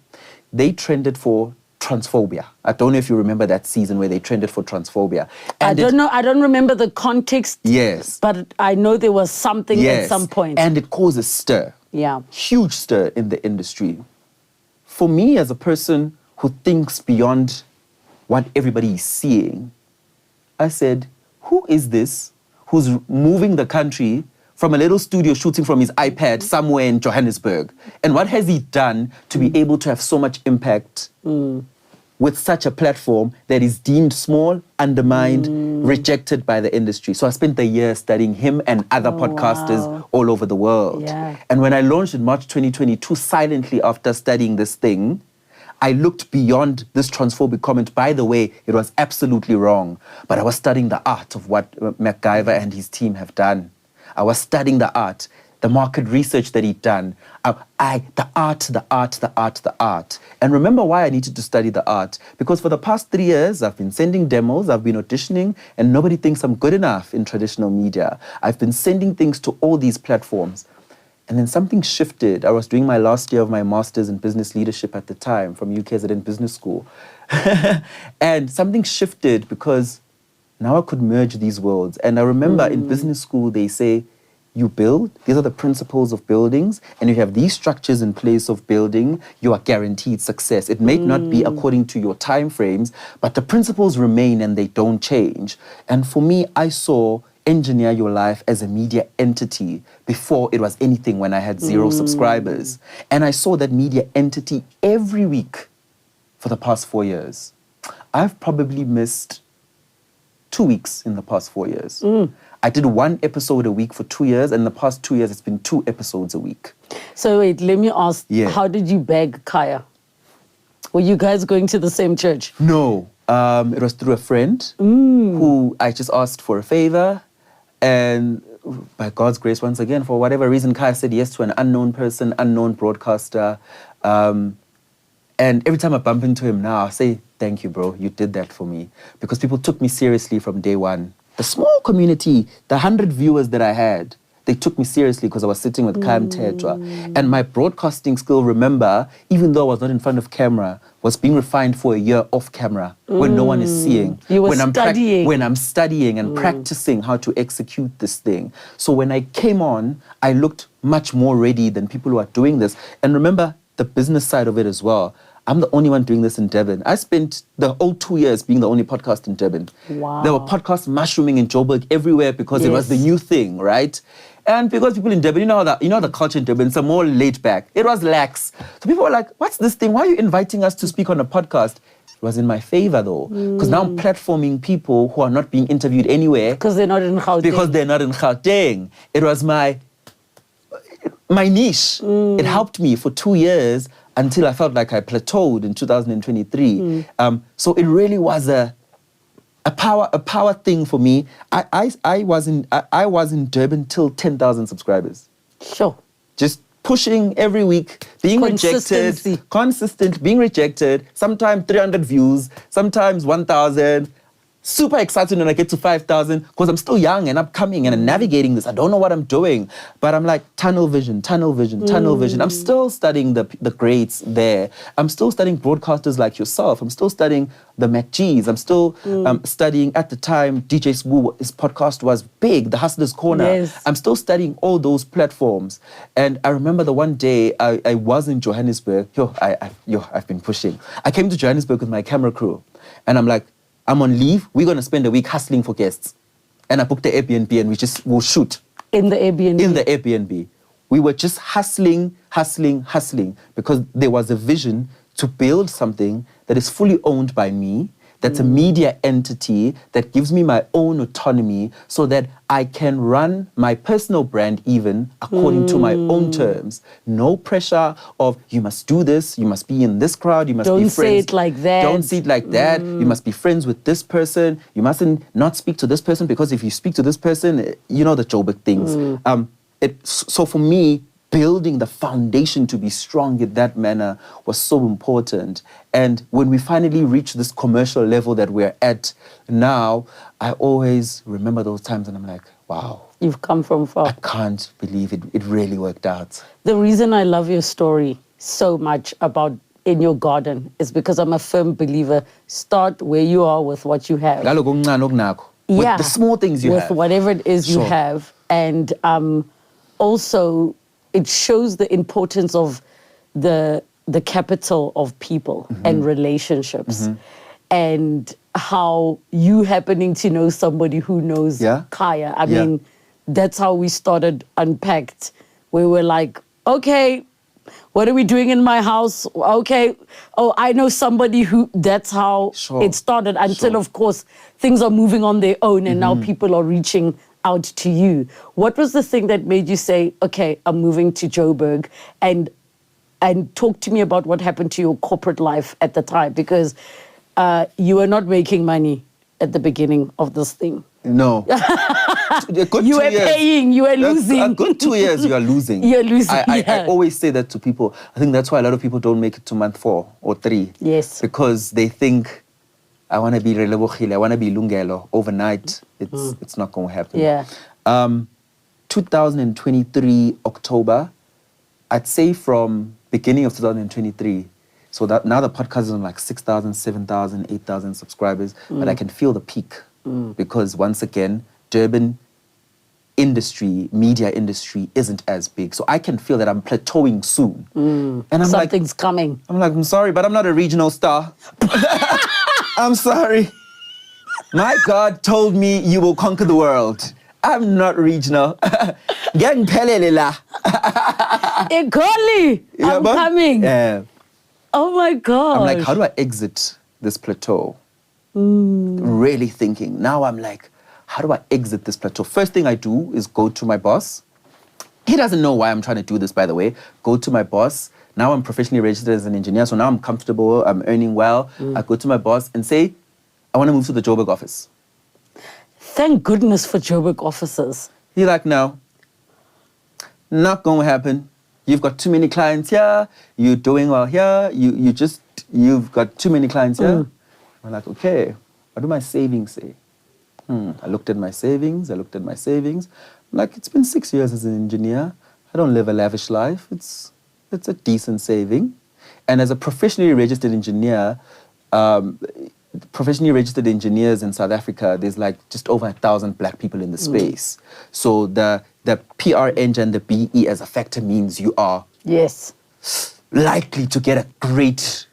They trended for transphobia. I don't know if you remember that season where they trended for transphobia. And I don't remember the context. Yes. But I know there was something at some point. And it caused a stir. Yeah. Huge stir in the industry. For me, as a person who thinks beyond what everybody is seeing, I said, who is this who's moving the country from a little studio shooting from his iPad somewhere in Johannesburg? And what has he done to be able to have so much impact with such a platform that is deemed small, undermined, rejected by the industry? So I spent the year studying him and other podcasters all over the world. Yeah. And when I launched in March 2022, silently after studying this thing, I looked beyond this transphobic comment. By the way, it was absolutely wrong. But I was studying the art of what MacGyver and his team have done. I was studying the art, the market research that he'd done. The art. And remember why I needed to study the art? Because for the past 3 years, I've been sending demos, I've been auditioning, and nobody thinks I'm good enough in traditional media. I've been sending things to all these platforms. And then something shifted. I was doing my last year of my master's in business leadership at the time from UKZN Business School. And something shifted because now I could merge these worlds. And I remember in business school, they say, you build, these are the principles of buildings, and you have these structures in place of building, you are guaranteed success. It may not be according to your time frames, but the principles remain and they don't change. And for me, I saw engineer your life as a media entity before it was anything when I had 0 subscribers. And I saw that media entity every week for the past 4 years. I've probably missed 2 weeks in the past 4 years. I did 1 episode a week for 2 years, and in the past 2 years, it's been 2 episodes a week. So wait, let me ask, how did you beg Kaya? Were you guys going to the same church? No, it was through a friend who I just asked for a favor, and by God's grace, once again, for whatever reason, Kaya said yes to an unknown person, unknown broadcaster. And every time I bump into him now, I say, thank you, bro, you did that for me. Because people took me seriously from day one. The small community, the 100 viewers that I had, they took me seriously because I was sitting with KM. And my broadcasting skill, remember, even though I was not in front of camera, was being refined for a year off camera when no one is seeing. You were studying. When I'm studying and practicing how to execute this thing. So when I came on, I looked much more ready than people who are doing this. And remember, the business side of it as well. I'm the only one doing this in Durban. I spent the whole 2 years being the only podcast in Durban. Wow. There were podcasts mushrooming in Joburg everywhere because it was the new thing, right? And because people in Durban, you know the culture in Durban, it's a more laid back. It was lax. So people were like, what's this thing? Why are you inviting us to speak on a podcast? It was in my favor though, because now I'm platforming people who are not being interviewed anywhere. Because they're not in Gauteng. Because they're not in Gauteng. It was my niche. It helped me for 2 years until I felt like I plateaued in 2023. So it really was a power thing for me. I was in Durban till 10,000 subscribers. Sure. Just pushing every week, being rejected, consistent, being rejected, sometimes 300 views, sometimes 1,000. Super excited when I get to 5,000 because I'm still young and upcoming and I'm navigating this. I don't know what I'm doing, but I'm like tunnel vision. I'm still studying the greats there. I'm still studying broadcasters like yourself. I'm still studying the MacGs. I'm still studying, at the time, DJ Swoo, his podcast was big, The Hustler's Corner. Yes. I'm still studying all those platforms. And I remember the one day I was in Johannesburg. I've been pushing. I came to Johannesburg with my camera crew and I'm like, I'm on leave. We're going to spend a week hustling for guests. And I booked the Airbnb and we'll shoot. In the Airbnb? In the Airbnb. We were just hustling because there was a vision to build something that is fully owned by me, that's a media entity that gives me my own autonomy so that I can run my personal brand even according to my own terms. No pressure of, you must do this, you must be in this crowd, you must be friends. Don't say it like that. Don't say it like that. You must be friends with this person. You mustn't not speak to this person because if you speak to this person, you know the Joburg things. So for me, building the foundation to be strong in that manner was so important. And when we finally reach this commercial level that we're at now, I always remember those times and I'm like, wow. You've come from far. I can't believe it. It really worked out. The reason I love your story so much about in your garden is because I'm a firm believer, start where you are with what you have. With the small things you have. With whatever it is you have. And also, it shows the importance of the capital of people and relationships and how you happening to know somebody who knows Kaya. I mean, that's how we started Unpacked. We were like, okay, what are we doing in my house? Okay, oh, I know somebody who, that's how it started until, of course, things are moving on their own and now people are reaching out to you. What was the thing that made you say, okay, I'm moving to Joburg, and talk to me about what happened to your corporate life at the time, because you were not making money at the beginning of this thing. No. You were paying, you were losing. A good 2 years, you are losing. You're losing, I always say that to people. I think that's why a lot of people don't make it to month 4 or 3. Yes. Because they think, I want to be Relebogile, I want to be Lungelo overnight. It's not going to happen. Yeah. 2023 October, I'd say from beginning of 2023. So that now the podcast is on like 6,000, 7,000, 8,000 subscribers, but I can feel the peak because once again, Durban industry, media industry isn't as big. So I can feel that I'm plateauing soon. And I'm something's coming. I'm like, I'm sorry, but I'm not a regional star. I'm sorry. My God told me you will conquer the world. I'm not regional. Gang pelelela. Egoli, I'm coming. Yeah. Oh my God. I'm like, how do I exit this plateau? Really thinking. Now I'm like, how do I exit this plateau? First thing I do is go to my boss. He doesn't know why I'm trying to do this, by the way. Go to my boss. Now I'm professionally registered as an engineer, so now I'm comfortable, I'm earning well. I go to my boss and say, I want to move to the Joburg office. Thank goodness for Joburg offices. He's like, no, not going to happen. You've got too many clients here. You're doing well here. You've got too many clients here. I'm like, okay, what do my savings say? I looked at my savings. I'm like, it's been 6 years as an engineer. I don't live a lavish life. It's a decent saving. And as a professionally registered engineer, professionally registered engineers in South Africa, there's like just over 1,000 black people in the space. So the PRN and the BE as a factor means you are likely to get a great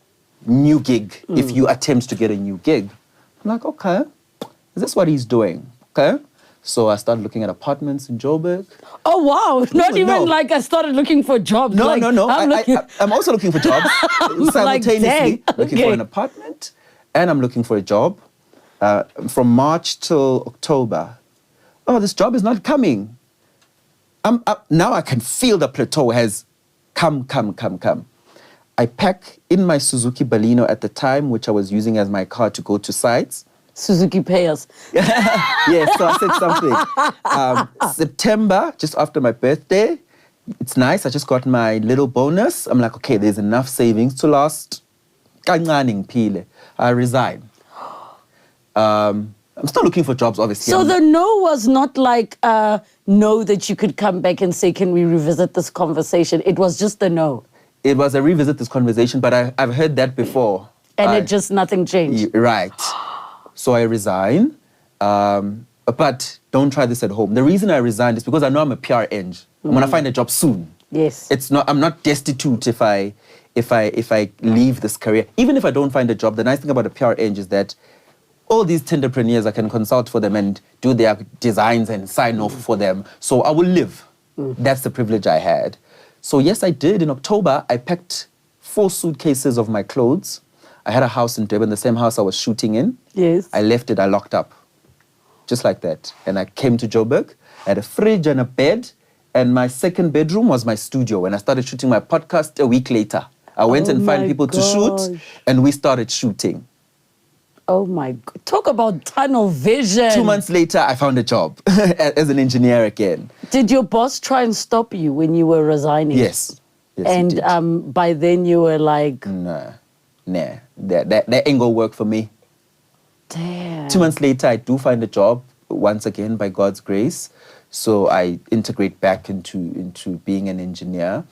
new gig if you attempt to get a new gig. I'm like, okay, is this what he's doing? Okay. So I started looking at apartments in Joburg. Oh, wow. Not even like I started looking for jobs. No, like, no. I'm also looking for jobs simultaneously. Like, looking for an apartment, and I'm looking for a job from March till October. Oh, this job is not coming. Now I can feel the plateau has come. I pack in my Suzuki Baleno at the time, which I was using as my car to go to sites. Suzuki pay us. Yes, so I said something. September, just after my birthday, it's nice. I just got my little bonus. I'm like, okay, there's enough savings to last. I resign. I'm still looking for jobs, obviously. So the no was not like a no that you could come back and say, can we revisit this conversation? It was just a no. It was a revisit this conversation, but I've heard that before. And nothing changed. Right. So I resign, but don't try this at home. The reason I resigned is because I know I'm a PR eng. I'm gonna find a job soon. Yes. I'm not destitute if I leave this career. Even if I don't find a job, the nice thing about a PR eng is that all these tenderpreneurs, I can consult for them and do their designs and sign off for them. So I will live. That's the privilege I had. So yes, I did. In October, I packed 4 suitcases of my clothes. I had a house in Durban, the same house I was shooting in. Yes. I left it, I locked up. Just like that. And I came to Joburg. I had a fridge and a bed. And my second bedroom was my studio. And I started shooting my podcast a week later. I went and found people to shoot. And we started shooting. Oh my God. Talk about tunnel vision. 2 months later, I found a job as an engineer again. Did your boss try and stop you when you were resigning? Yes. And by then you were like... Nah. That ain't gonna work for me. Damn. 2 months later, I do find a job, once again, by God's grace. So I integrate back into being an engineer.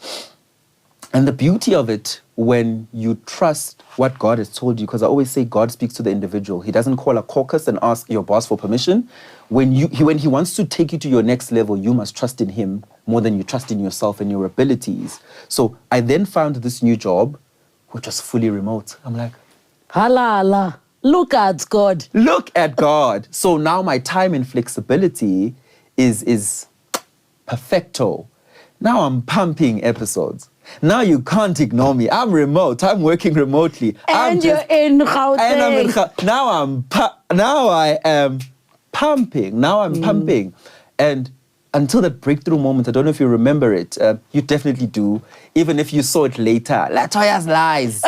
And the beauty of it, when you trust what God has told you, because I always say God speaks to the individual. He doesn't call a caucus and ask your boss for permission. When he wants to take you to your next level, you must trust in him more than you trust in yourself and your abilities. So I then found this new job, which was fully remote. I'm like, halala, look at God. Look at God. So now my time and flexibility is perfecto. Now I'm pumping episodes. Now you can't ignore me. I'm remote. I'm working remotely. You're in Gauteng. And I'm in now I am pumping. Now I'm pumping. And until that breakthrough moment, I don't know if you remember it. You definitely do. Even if you saw it later. Latoya's lies.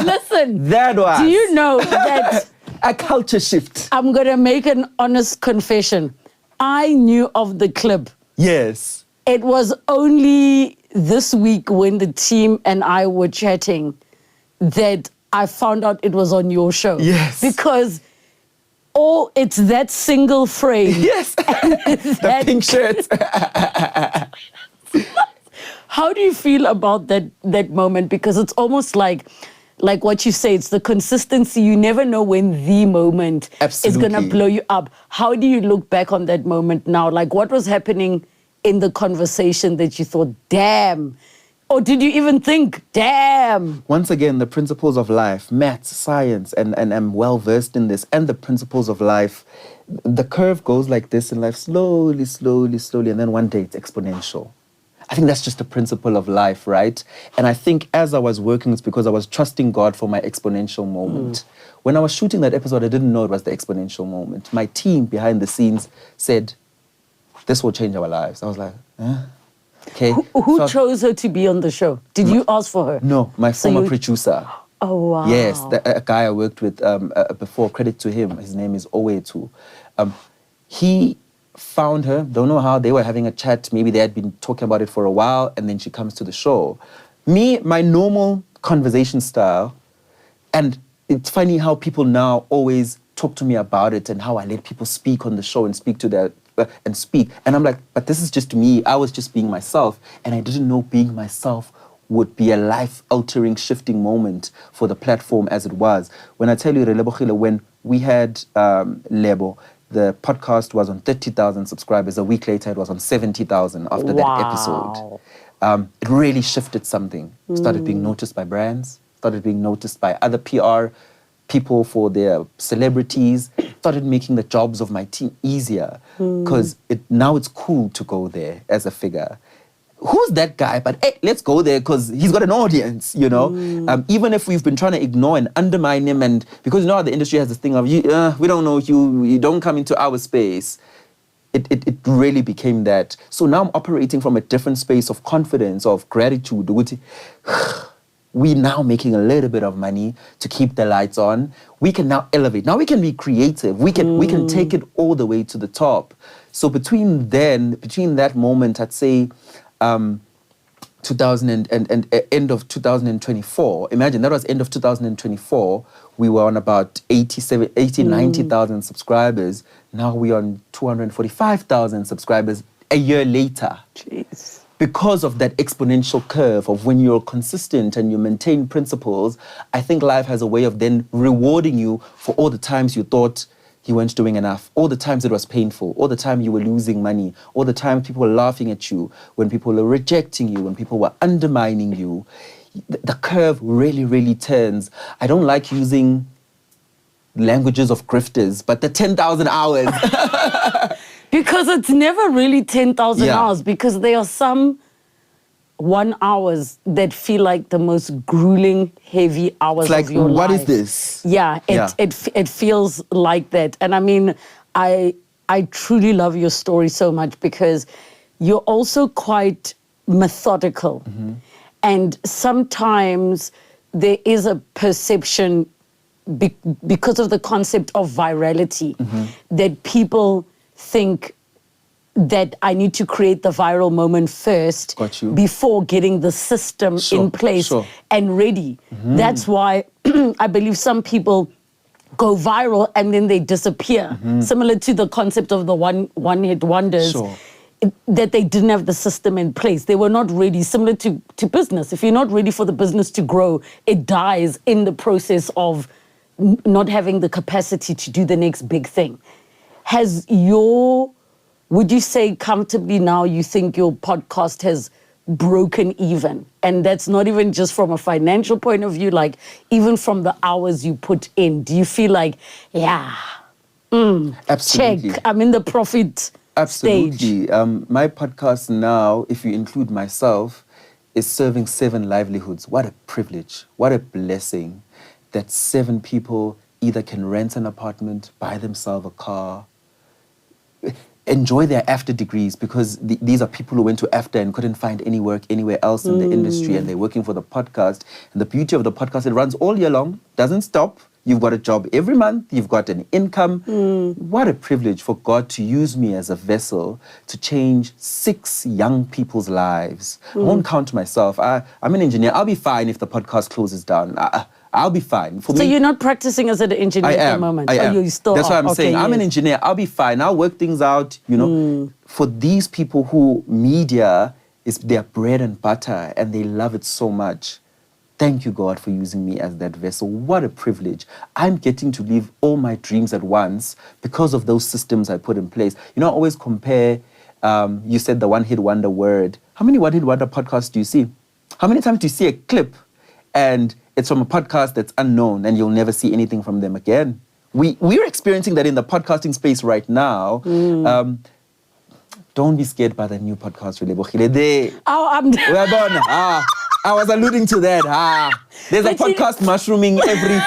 Listen. That was. Do you know that... a culture shift. I'm going to make an honest confession. I knew of the clip. Yes. It was only this week when the team and I were chatting that I found out it was on your show. Yes. Because it's that single frame. Yes. The pink shirt. How do you feel about that moment? Because it's almost like what you say, it's the consistency. You never know when the moment is going to blow you up. How do you look back on that moment now? Like, what was happening in the conversation that you thought, damn? Or did you even think, damn? Once again, the principles of life, maths, science, and I'm well-versed in this, and the principles of life, the curve goes like this in life, slowly, and then one day it's exponential. I think that's just a principle of life, right? And I think as I was working, it's because I was trusting God for my exponential moment. When I was shooting that episode, I didn't know it was the exponential moment. My team behind the scenes said, this will change our lives. I was like, huh? Okay. Who chose her to be on the show? Did you ask for her? No, my former producer. Oh, wow. Yes, a guy I worked with before, credit to him. His name is Owetu. He found her, don't know how, they were having a chat. Maybe they had been talking about it for a while, and then she comes to the show. Me, my normal conversation style, and it's funny how people now always talk to me about it and how I let people speak on the show and speak to their... And I'm like, but this is just me. I was just being myself. And I didn't know being myself would be a life-altering, shifting moment for the platform as it was. When I tell you, Relebogile, when we had Lebo, the podcast was on 30,000 subscribers. A week later, it was on 70,000 after that episode. It really shifted something. Started being noticed by brands. started being noticed by other PR people for their celebrities, started making the jobs of my team easier because now it's cool to go there as a figure. Who's that guy? But hey, let's go there because he's got an audience, you know? Even if we've been trying to ignore and undermine him, and because you know how the industry has this thing of, we don't know you don't come into our space. It really became that. So now I'm operating from a different space of confidence, of gratitude. We're now making a little bit of money to keep the lights on. We can now elevate. Now we can be creative. We can take it all the way to the top. So between that moment, I'd say 2000 and end of 2024. Imagine that was end of 2024. We were on about 90,000 subscribers. Now we're on 245,000 subscribers a year later. Jeez. Because of that exponential curve of when you're consistent and you maintain principles, I think life has a way of then rewarding you for all the times you thought you weren't doing enough, all the times it was painful, all the time you were losing money, all the time people were laughing at you, when people were rejecting you, when people were undermining you. The curve really, really turns. I don't like using languages of grifters, but the 10,000 hours. Because it's never really 10,000 hours, because there are some 1 hours that feel like the most grueling, heavy hours of your life. What is this? Yeah, it feels like that. And I mean, I truly love your story so much because you're also quite methodical. And sometimes there is a perception because of the concept of virality that people think that I need to create the viral moment first before getting the system in place and ready. That's why I believe some people go viral and then they disappear, similar to the concept of the one-hit wonders, that they didn't have the system in place. They were not ready, similar to business. If you're not ready for the business to grow, it dies in the process of not having the capacity to do the next big thing. Would you say comfortably now you think your podcast has broken even? And that's not even just from a financial point of view, like even from the hours you put in. Do you feel like, Absolutely. check, I'm in the profit Absolutely. stage? My podcast now, if you include myself, is serving 7 livelihoods. What a privilege, what a blessing that 7 people either can rent an apartment, buy themselves a car, enjoy their after degrees, because these are people who went to after and couldn't find any work anywhere else in the industry, and they're working for the podcast. And the beauty of the podcast, it runs all year long, doesn't stop. You've got a job every month. You've got an income. What a privilege for God to use me as a vessel to change 6 young people's lives. I won't count myself. I'm an engineer. I'll be fine if the podcast closes down. I'll be fine. So you're not practicing as an engineer at the moment? I am. You still That's are. what I'm saying. I'm an engineer. I'll be fine. I'll work things out, you know. For these people who media is their bread and butter and they love it so much, thank you, God, for using me as that vessel. What a privilege. I'm getting to live all my dreams at once because of those systems I put in place. You know, I always compare, you said the one-hit wonder word. How many one-hit wonder podcasts do you see? How many times do you see a clip and it's from a podcast that's unknown and you'll never see anything from them again? We're experiencing that in the podcasting space right now. Don't be scared by the new podcast, Relebogile. I was alluding to that. There's a podcast mushrooming every...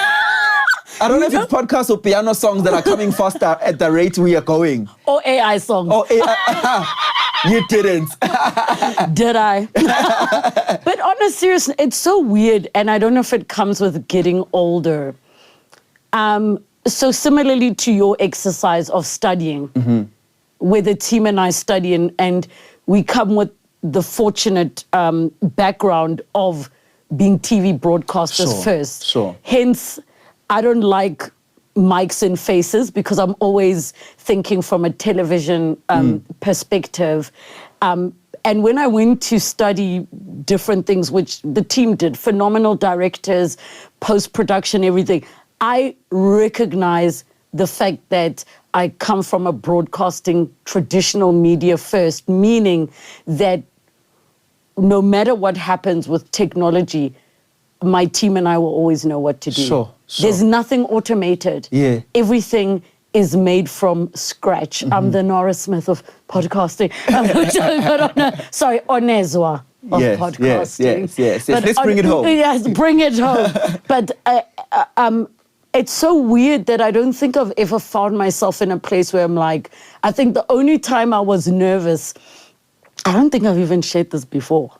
I don't know if it's podcasts or piano songs that are coming faster at the rate we are going. Or AI songs. Or AI. You didn't. Did I? But on a serious, it's so weird, and I don't know if it comes with getting older. So similarly to your exercise of studying, where the team and I study, and we come with the fortunate background of being TV broadcasters first. Sure. Hence, I don't like mics and faces because I'm always thinking from a television perspective. And when I went to study different things, which the team did, phenomenal directors, post-production, everything, I recognize the fact that I come from a broadcasting traditional media first, meaning that no matter what happens with technology, my team and I will always know what to do. Sure. There's nothing automated. Yeah. Everything is made from scratch. I'm the Nora Smith of podcasting. Onezwa of podcasting. Yes. Let's bring it home. Yes, bring it home. But it's so weird that I don't think I've ever found myself in a place where I'm like, I think the only time I was nervous, I don't think I've even shared this before.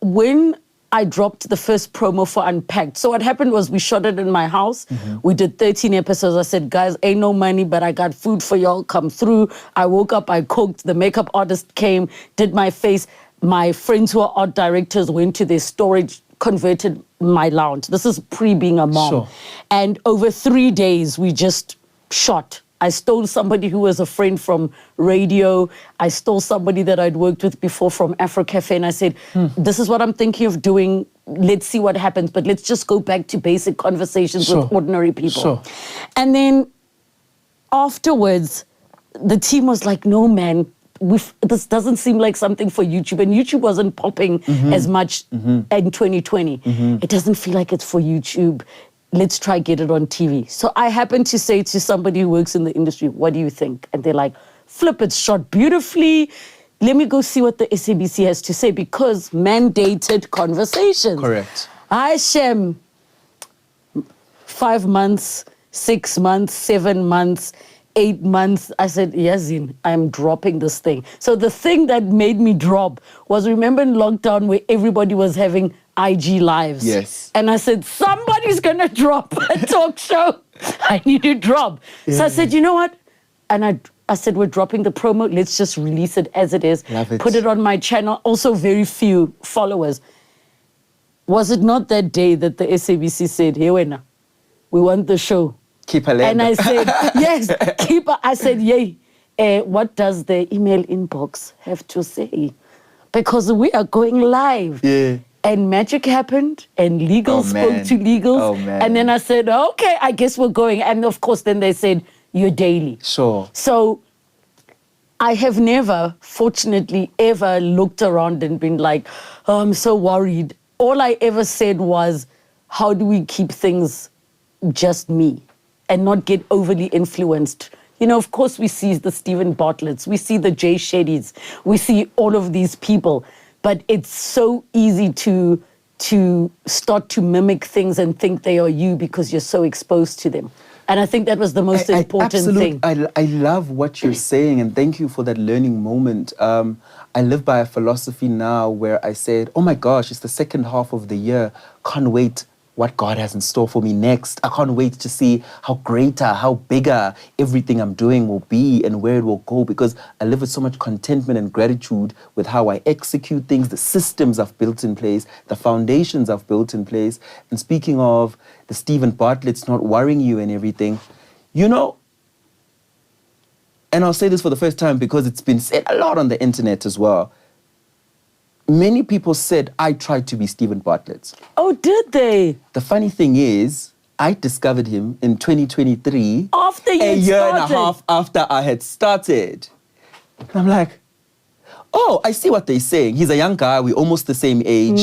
When I dropped the first promo for Unpacked. So what happened was we shot it in my house. We did 13 episodes. I said, guys, ain't no money, but I got food for y'all. Come through. I woke up, I cooked. The makeup artist came, did my face. My friends who are art directors went to their storage, converted my lounge. This is pre being a mom. Sure. And over 3 days, we just shot. I stole somebody who was a friend from radio. I stole somebody that I'd worked with before from Afrocafe. And I said, this is what I'm thinking of doing. Let's see what happens. But let's just go back to basic conversations with ordinary people. Sure. And then afterwards, the team was like, no, man, this doesn't seem like something for YouTube. And YouTube wasn't popping as much in 2020. It doesn't feel like it's for YouTube. Let's try get it on TV. So I happened to say to somebody who works in the industry, what do you think? And they're like, flip, it's shot beautifully. Let me go see what the SABC has to say, because mandated conversations. Correct. I Shem, 5 months, 6 months, 7 months, 8 months. I said, Yazin, I'm dropping this thing. So the thing that made me drop was, remember in lockdown where everybody was having IG lives. Yes. And I said, somebody's going to drop a talk show. I need to drop. Yeah. So I said, you know what? And I said, we're dropping the promo. Let's just release it as it is. Love it. Put it on my channel. Also very few followers. Was it not that day that the SABC said, hey, Wena, we want the show? Keep a And I said, yes, keep a. I said, yay. What does the email inbox have to say? Because we are going live. Yeah. And magic happened, and legal spoke to legals. And then I said, okay, I guess we're going. And of course, then they said, you're daily. Sure. So I have never, fortunately, ever looked around and been like, oh, I'm so worried. All I ever said was, how do we keep things just me and not get overly influenced? You know, of course, we see the Stephen Bartletts, we see the Jay Sheddys, we see all of these people. But it's so easy to start to mimic things and think they are you because you're so exposed to them. And I think that was the most important thing. I love what you're saying, and thank you for that learning moment. I live by a philosophy now where I said, oh my gosh, it's the second half of the year. Can't wait what God has in store for me next. I can't wait to see how greater, how bigger everything I'm doing will be and where it will go, because I live with so much contentment and gratitude with how I execute things, the systems I've built in place, the foundations I've built in place. And speaking of the Stephen Bartlett's not worrying you and everything, you know, and I'll say this for the first time because it's been said a lot on the internet as well. Many people said I tried to be Stephen Bartlett. Oh, did they? The funny thing is, I discovered him in 2023. After you started? A year and a half after I had started. And I'm like, oh, I see what they're saying. He's a young guy. We're almost the same age.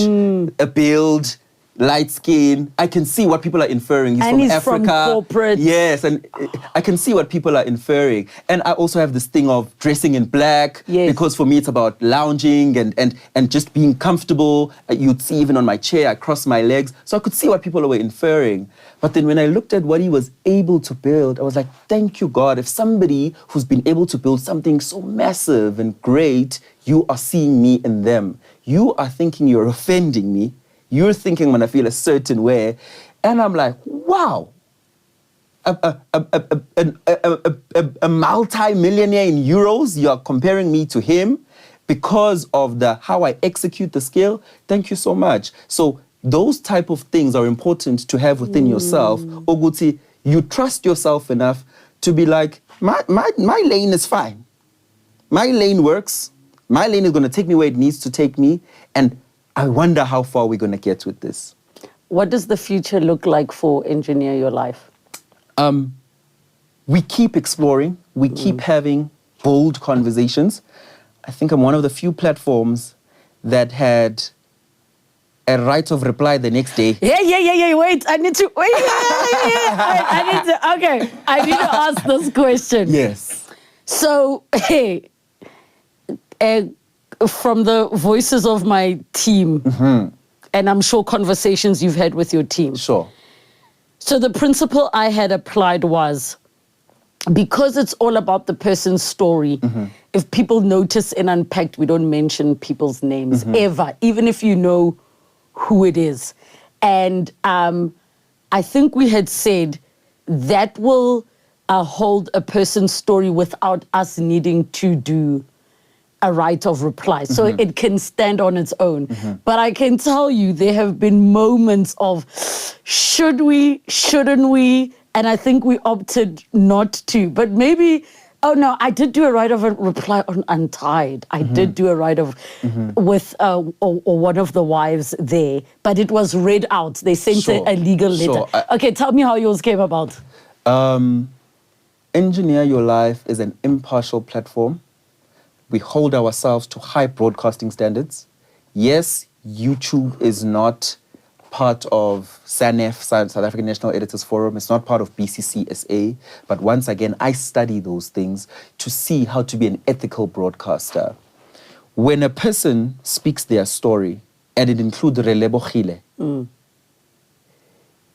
A build, light skin. I can see what people are inferring. He's from Africa. From corporate. Yes, and I can see what people are inferring. And I also have this thing of dressing in black. Yes. Because for me, it's about lounging and just being comfortable. You'd see even on my chair, I cross my legs. So I could see what people were inferring. But then when I looked at what he was able to build, I was like, thank you, God. If somebody who's been able to build something so massive and great, you are seeing me in them. You are thinking you're offending me. You're thinking when I feel a certain way. And I'm like, wow, a multi-millionaire in euros, you're comparing me to him because of how I execute the skill. Thank you so much. So those type of things are important to have within yourself. Oguti, you trust yourself enough to be like, my lane is fine. My lane works. My lane is going to take me where it needs to take me. And I wonder how far we're going to get with this. What does the future look like for Engineer Your Life? We keep exploring. We keep having bold conversations. I think I'm one of the few platforms that had a right of reply the next day. Yeah. Wait, I need to. Wait. I need to ask this question. Yes. So, hey, from the voices of my team, and I'm sure conversations you've had with your team. Sure. So the principle I had applied was, because it's all about the person's story, if people notice in Unpacked, we don't mention people's names ever, even if you know who it is. And I think we had said that will hold a person's story without us needing to do a right of reply. So it can stand on its own. But I can tell you there have been moments of should we, shouldn't we? And I think we opted not to. But maybe, oh no, I did do a right of a reply on Untied. I did do a right of with or one of the wives there. But it was read out. They sent a legal letter. Okay, tell me how yours came about. Engineer Your Life is an impartial platform. We hold ourselves to high broadcasting standards. Yes, YouTube is not part of SANEF, South African National Editors Forum. It's not part of BCCSA. But once again, I study those things to see how to be an ethical broadcaster. When a person speaks their story, and it includes Relebogile,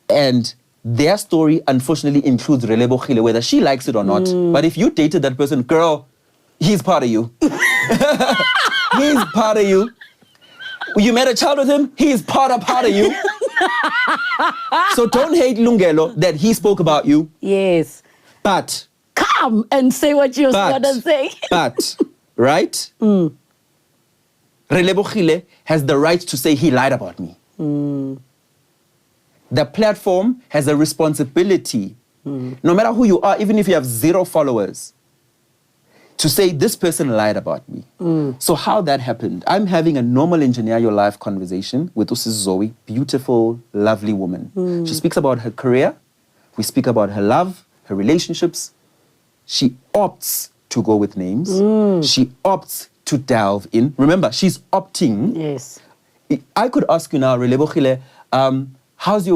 and their story unfortunately includes Relebogile, whether she likes it or not. But if you dated that person, girl, he's part of you. He's part of you. You met a child with him, he's part of you. So don't hate Lungelo that he spoke about you. Yes. But come and say what you're gonna say. But, right? Relebogile has the right to say he lied about me. The platform has a responsibility, no matter who you are, even if you have 0 followers, to say this person lied about me. So how that happened, I'm having a normal Engineer Your Life conversation with Usis Zoe, beautiful, lovely woman. She speaks about her career. We speak about her love, her relationships. She opts to go with names. She opts to delve in. Remember, she's opting. Yes. I could ask you now, Relebogile, how's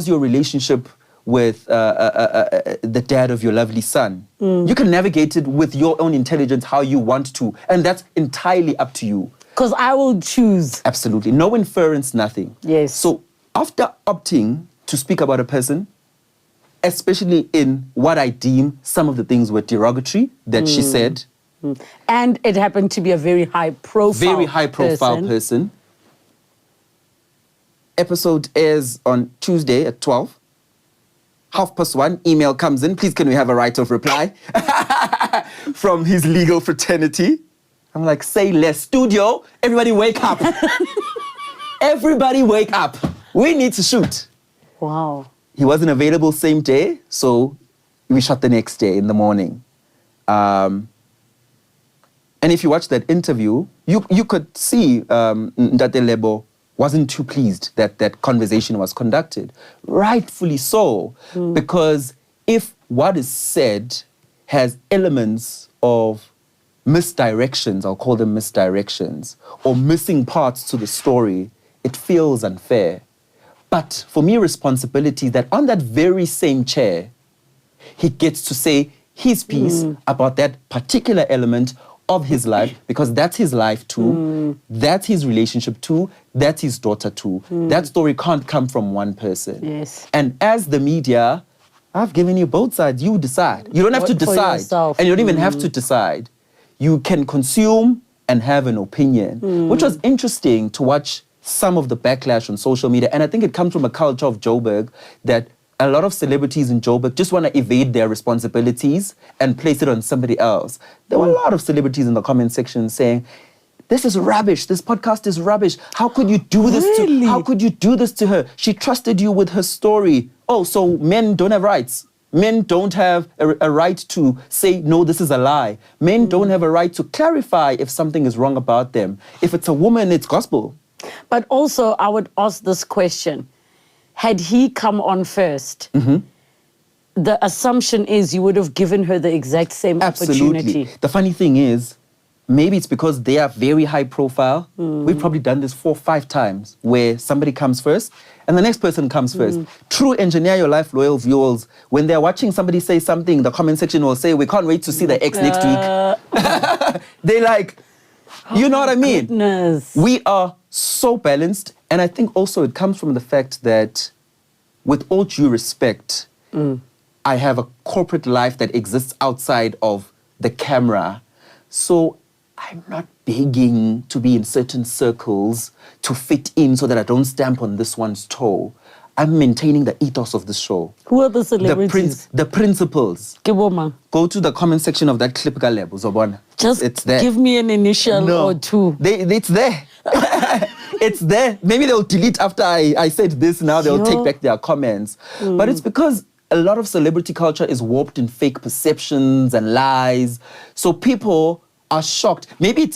your relationship with the dad of your lovely son? You can navigate it with your own intelligence how you want to, and that's entirely up to you. Because I will choose. Absolutely. No inference, nothing. Yes. So after opting to speak about a person, especially in what I deem some of the things were derogatory that she said. And it happened to be a very high profile person. Episode airs on Tuesday at 12. 1:30, email comes in. Please, can we have a right of reply? From his legal fraternity. I'm like, say less. Studio, everybody wake up. Everybody wake up. We need to shoot. Wow. He wasn't available same day, so we shot the next day in the morning. And if you watch that interview, you could see Ndate Lebo wasn't too pleased that that conversation was conducted. Rightfully so, because if what is said has elements of misdirections, I'll call them misdirections, or missing parts to the story, it feels unfair. But for me, responsibility that on that very same chair, he gets to say his piece about that particular element of his life, because that's his life too, that's his relationship too, that's his daughter too. That story can't come from one person. Yes. And as the media, I've given you both sides, you decide. You don't have to decide, and you don't even have to decide. You can consume and have an opinion, which was interesting to watch some of the backlash on social media. And I think it comes from a culture of Joburg that a lot of celebrities in Joburg just want to evade their responsibilities and place it on somebody else. There were a lot of celebrities in the comment section saying, this is rubbish, this podcast is rubbish. How could you do this how could you do this to her? She trusted you with her story. Oh, so men don't have rights. Men don't have a right to say, no, this is a lie. Men don't have a right to clarify if something is wrong about them. If it's a woman, it's gospel. But also, I would ask this question. Had he come on first, the assumption is you would have given her the exact same opportunity. The funny thing is, maybe it's because they are very high profile. We've probably done this 4 or 5 times where somebody comes first and the next person comes first. True Engineer Your Life loyal viewers, when they're watching somebody say something, the comment section will say, we can't wait to see the X next week. They like, you know what I mean? Goodness. We are so balanced. And I think also it comes from the fact that with all due respect, I have a corporate life that exists outside of the camera. So I'm not begging to be in certain circles to fit in so that I don't stamp on this one's toe. I'm maintaining the ethos of the show. Who are the celebrities? The principles. Kiboma. Go to the comment section of that clip, Galeb, Zobona. Just it's there. give me an initial or two. It's there. It's there. Maybe they'll delete after I said this. Now they'll take back their comments. But it's because a lot of celebrity culture is warped in fake perceptions and lies. So people are shocked. Maybe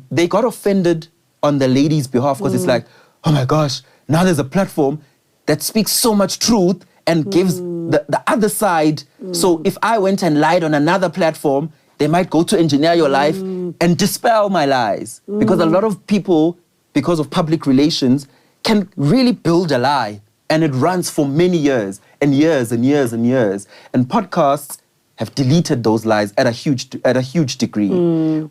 they got offended on the lady's behalf because it's like, oh my gosh, now there's a platform that speaks so much truth and gives the other side. So if I went and lied on another platform, they might go to Engineer Your Life and dispel my lies. Because a lot of people, because of public relations, can really build a lie. And it runs for many years and years and years and years. And podcasts have deleted those lies at a huge degree,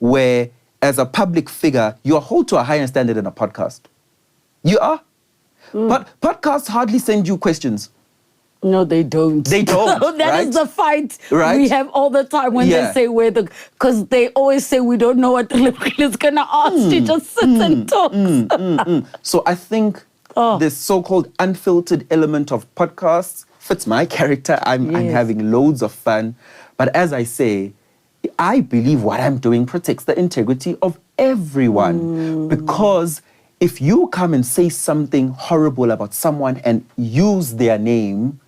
where as a public figure, you are held to a higher standard than a podcast. You are. But podcasts hardly send you questions. No, they don't. They don't. That is the fight right? we have all the time when they say because they always say we don't know what Relebogile is going to ask. She just sits and talks. So I think this so-called unfiltered element of podcasts fits my character. I'm having loads of fun. But as I say, I believe what I'm doing protects the integrity of everyone. Because if you come and say something horrible about someone and use their name,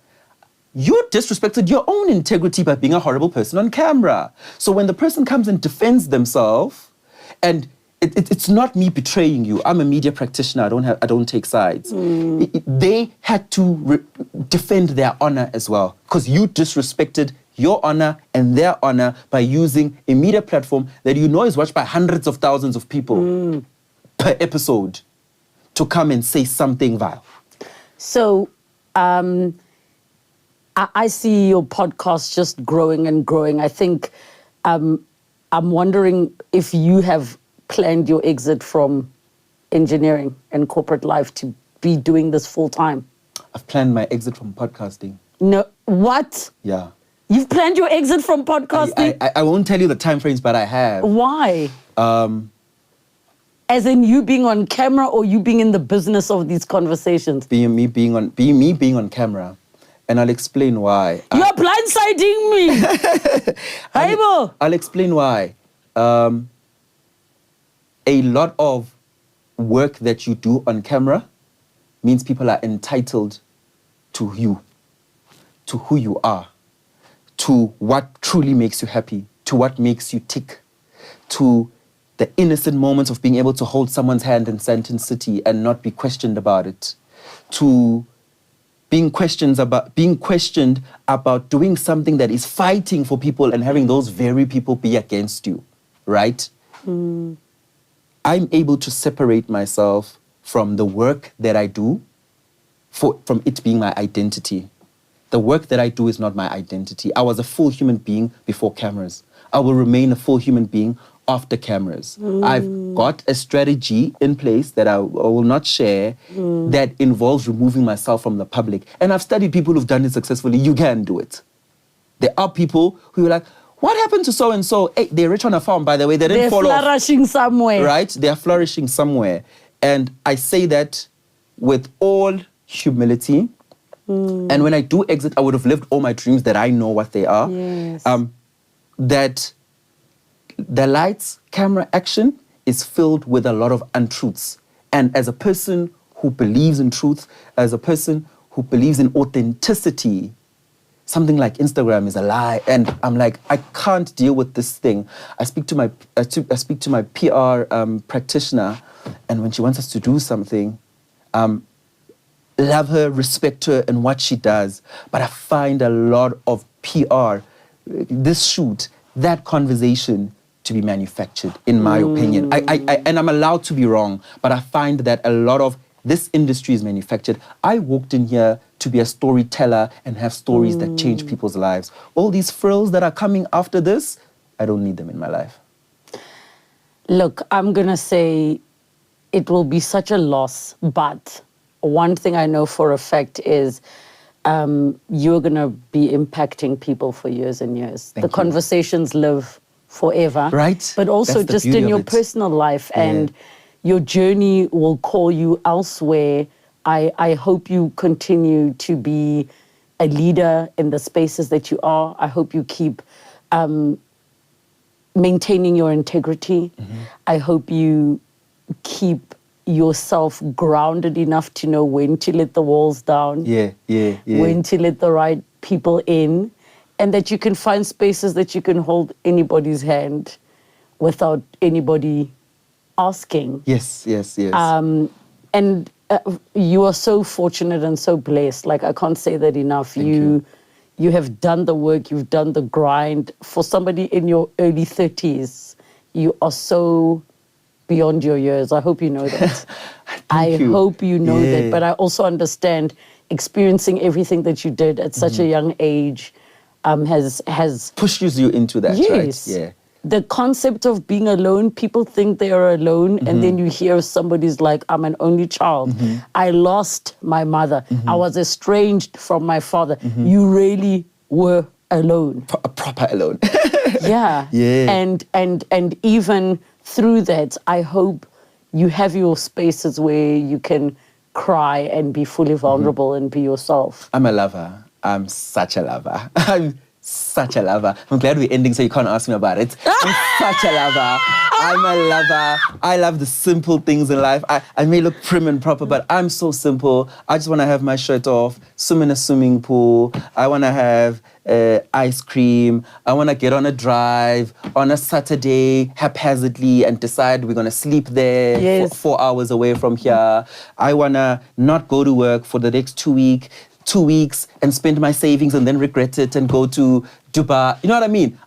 you disrespected your own integrity by being a horrible person on camera. So when the person comes and defends themselves, and it's not me betraying you. I'm a media practitioner. I don't take sides. They had to defend their honor as well, because you disrespected your honor and their honor by using a media platform that you know is watched by hundreds of thousands of people per episode to come and say something vile. So I see your podcast just growing and growing. I think I'm wondering if you have planned your exit from engineering and corporate life to be doing this full time. I've planned my exit from podcasting. No, what? Yeah. You've planned your exit from podcasting? I won't tell you the time frames, but I have. Why? As in you being on camera or you being in the business of these conversations? Me being on camera. And I'll explain why. You're blindsiding me. I'll explain why. A lot of work that you do on camera means people are entitled to you, to who you are, to what truly makes you happy, to what makes you tick, to the innocent moments of being able to hold someone's hand in Sandton City and not be questioned about it, to being questioned about doing something that is fighting for people and having those very people be against you, right? I'm able to separate myself from the work that I do from it being my identity. The work that I do is not my identity. I was a full human being before cameras. I will remain a full human being after cameras. I've got a strategy in place that I will not share that involves removing myself from the public. And I've studied people who've done it successfully. You can do it. There are people who are like, what happened to so-and-so? Hey, they're rich on a farm, by the way. They didn't fall off. They're flourishing somewhere. Right? They're flourishing somewhere. And I say that with all humility. And when I do exit, I would have lived all my dreams that I know what they are. Yes. That the lights, camera, action is filled with a lot of untruths. And as a person who believes in truth, as a person who believes in authenticity, something like Instagram is a lie. And I'm like, I can't deal with this thing. I speak to my PR practitioner, and when she wants us to do something, love her, respect her and what she does. But I find a lot of PR, this shoot, that conversation to be manufactured, in my opinion. And I'm allowed to be wrong, but I find that a lot of this industry is manufactured. I walked in here to be a storyteller and have stories that change people's lives. All these frills that are coming after this, I don't need them in my life. Look, I'm going to say it will be such a loss, but one thing I know for a fact is you're going to be impacting people for years and years. The conversations live forever. Right. But also just in your personal life, and your journey will call you elsewhere. I hope you continue to be a leader in the spaces that you are. I hope you keep maintaining your integrity. I hope you keep yourself grounded enough to know when to let the walls down, when to let the right people in, and that you can find spaces that you can hold anybody's hand without anybody asking. Yes. And you are so fortunate and so blessed. Like, I can't say that enough. You have done the work, you've done the grind. For somebody in your early 30s, you are so beyond your years. I hope you know that. I hope you know that. But I also understand experiencing everything that you did at such a young age has pushes you into that, right? Yeah. The concept of being alone, people think they are alone, and then you hear somebody's like, I'm an only child. I lost my mother. I was estranged from my father. You really were alone. A proper alone. Yeah. And even through that, I hope you have your spaces where you can cry and be fully vulnerable and be yourself. I'm a lover. I'm such a lover. I'm such a lover. I'm glad we're ending so you can't ask me about it. I'm such a lover. I'm a lover. I love the simple things in life. I may look prim and proper, but I'm so simple. I just want to have my shirt off, swim in a swimming pool. I want to have ice cream. I want to get on a drive on a Saturday haphazardly and decide we're going to sleep there 4 hours away from here. I want to not go to work for the next 2 weeks and spend my savings and then regret it and go to Dubai. You know what I mean?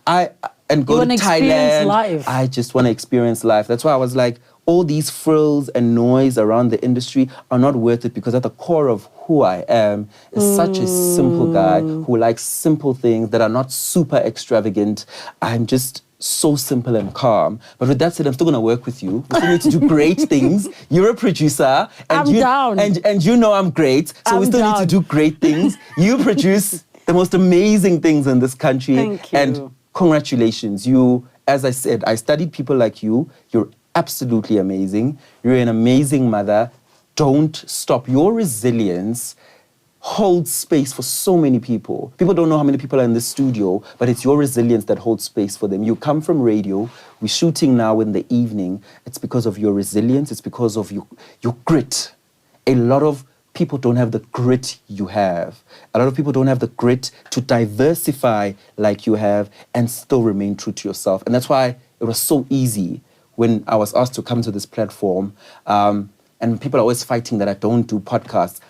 And go to Thailand. Life. I just want to experience life. That's why I was like, all these frills and noise around the industry are not worth it, because at the core of who I am is such a simple guy who likes simple things that are not super extravagant. I'm just so simple and calm. But with that said, I'm still going to work with you. We still need to do great things. You're a producer. And I'm down. And you know I'm great. So we still need to do great things. You produce the most amazing things in this country. Thank you. And congratulations. You, as I said, I studied people like you. You're absolutely amazing. You're an amazing mother. Don't stop. Your resilience holds space for so many people. People don't know how many people are in this studio, but it's your resilience that holds space for them. You come from radio. We're shooting now in the evening. It's because of your resilience. It's because of your grit. A lot of people don't have the grit you have. A lot of people don't have the grit to diversify like you have and still remain true to yourself. And that's why it was so easy when I was asked to come to this platform. And people are always fighting that I don't do podcasts.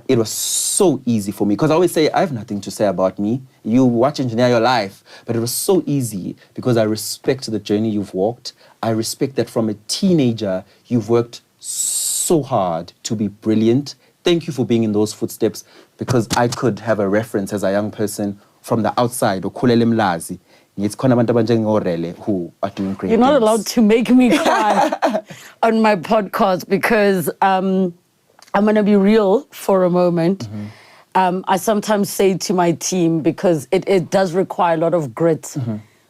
It was so easy for me, because I always say I have nothing to say about me. You watch Engineer Your Life. But it was so easy because I respect the journey you've walked. I respect that from a teenager, you've worked so hard to be brilliant. Thank you for being in those footsteps, because I could have a reference as a young person from the outside, ukhulele mlazi. It's khona abantu abanjengorele who are doing great You're not things. allowed to make me cry on my podcast, because I'm going to be real for a moment. I sometimes say to my team, because it does require a lot of grit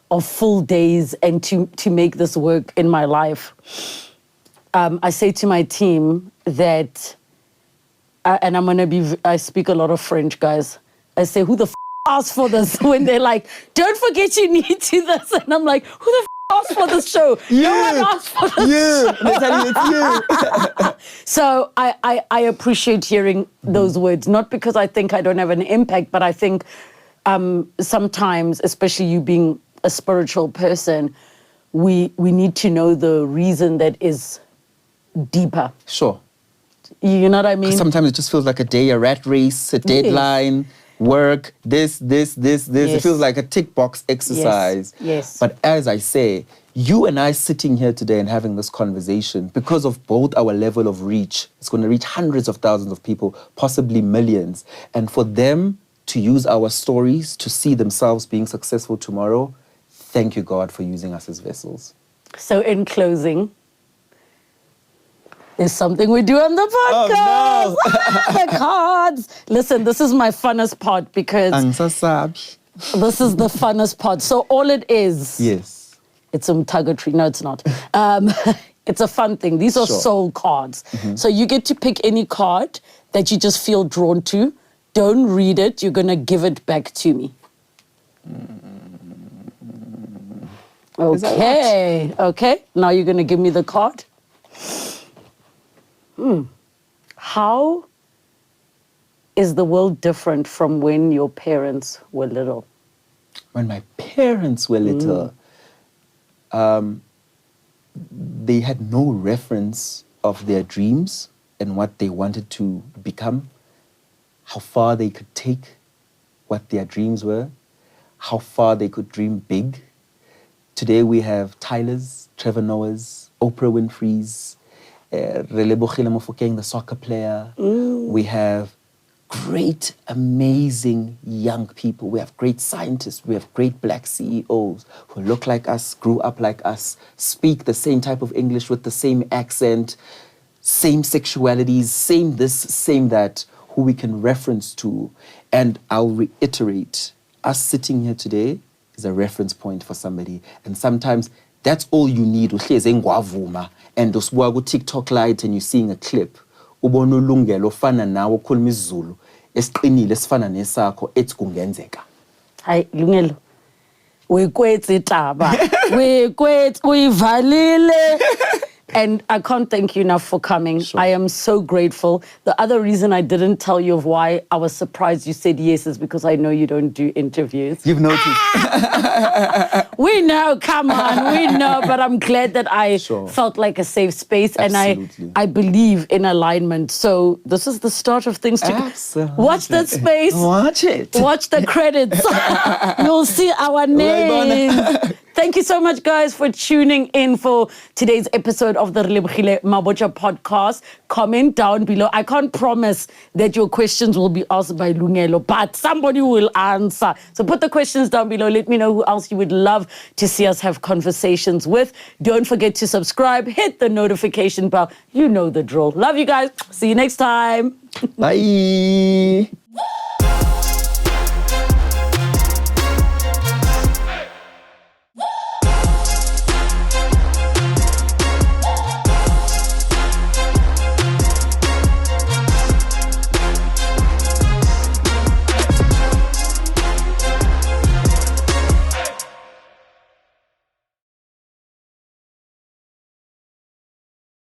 of full days and to make this work in my life. I say to my team that, and I speak a lot of French, guys. I say, who the asked for this? When they're like, don't forget you need to this. And I'm like, who the asked for this show? No one asked for this show. They're telling you it's you. So I appreciate hearing those words, not because I think I don't have an impact, but I think sometimes, especially you being a spiritual person, we need to know the reason that is deeper. Sure. You know what I mean? Sometimes it just feels like a day, a rat race, a deadline, work, this. Yes. It feels like a tick box exercise. Yes. But as I say, you and I sitting here today and having this conversation, because of both our level of reach, it's going to reach hundreds of thousands of people, possibly millions. And for them to use our stories to see themselves being successful tomorrow, thank you, God, for using us as vessels. So in closing, there's something we do on the podcast. Oh, no. The cards. Listen, this is my funnest part because this is the funnest part. So all it is, yes, it's Mtagatri. No, it's not. It's a fun thing. These are soul cards. So you get to pick any card that you just feel drawn to. Don't read it. You're going to give it back to me. Okay. Okay. Now you're going to give me the card. How is the world different from when your parents were little? When my parents were little, they had no reference of their dreams and what they wanted to become, how far they could take what their dreams were, how far they could dream big. Today we have Tyler's, Trevor Noah's, Oprah Winfrey's, Relebogile Mabotja, the soccer player. We have great, amazing young people. We have great scientists. We have great black CEOs who look like us, grew up like us, speak the same type of English with the same accent, same sexualities, same this, same that, who we can reference to. And I'll reiterate, us sitting here today is a reference point for somebody. And sometimes that's all you need. And those who go TikTok light and you're seeing a clip. Ubona ulungelo fana nawe ukhuluma isiZulu esiqinile esifana nesakho ethi kungenzeka. Hayi Lungelo. Wekwetsi taba. Wekwetsi uyivalile. And I can't thank you enough for coming. Sure. I am so grateful. The other reason I didn't tell you of why I was surprised you said yes is because I know you don't do interviews. You've noticed. We know, come on, we know. But I'm glad that I felt like a safe space. Absolutely. And I believe in alignment. So this is the start of things to Absolutely. Watch that space. Watch it. Watch the credits. You'll see our name. Thank you so much, guys, for tuning in for today's episode of the Relebogile Mabotja podcast. Comment down below. I can't promise that your questions will be asked by Lungelo, but somebody will answer. So put the questions down below. Let me know who else you would love to see us have conversations with. Don't forget to subscribe. Hit the notification bell. You know the drill. Love you guys. See you next time. Bye.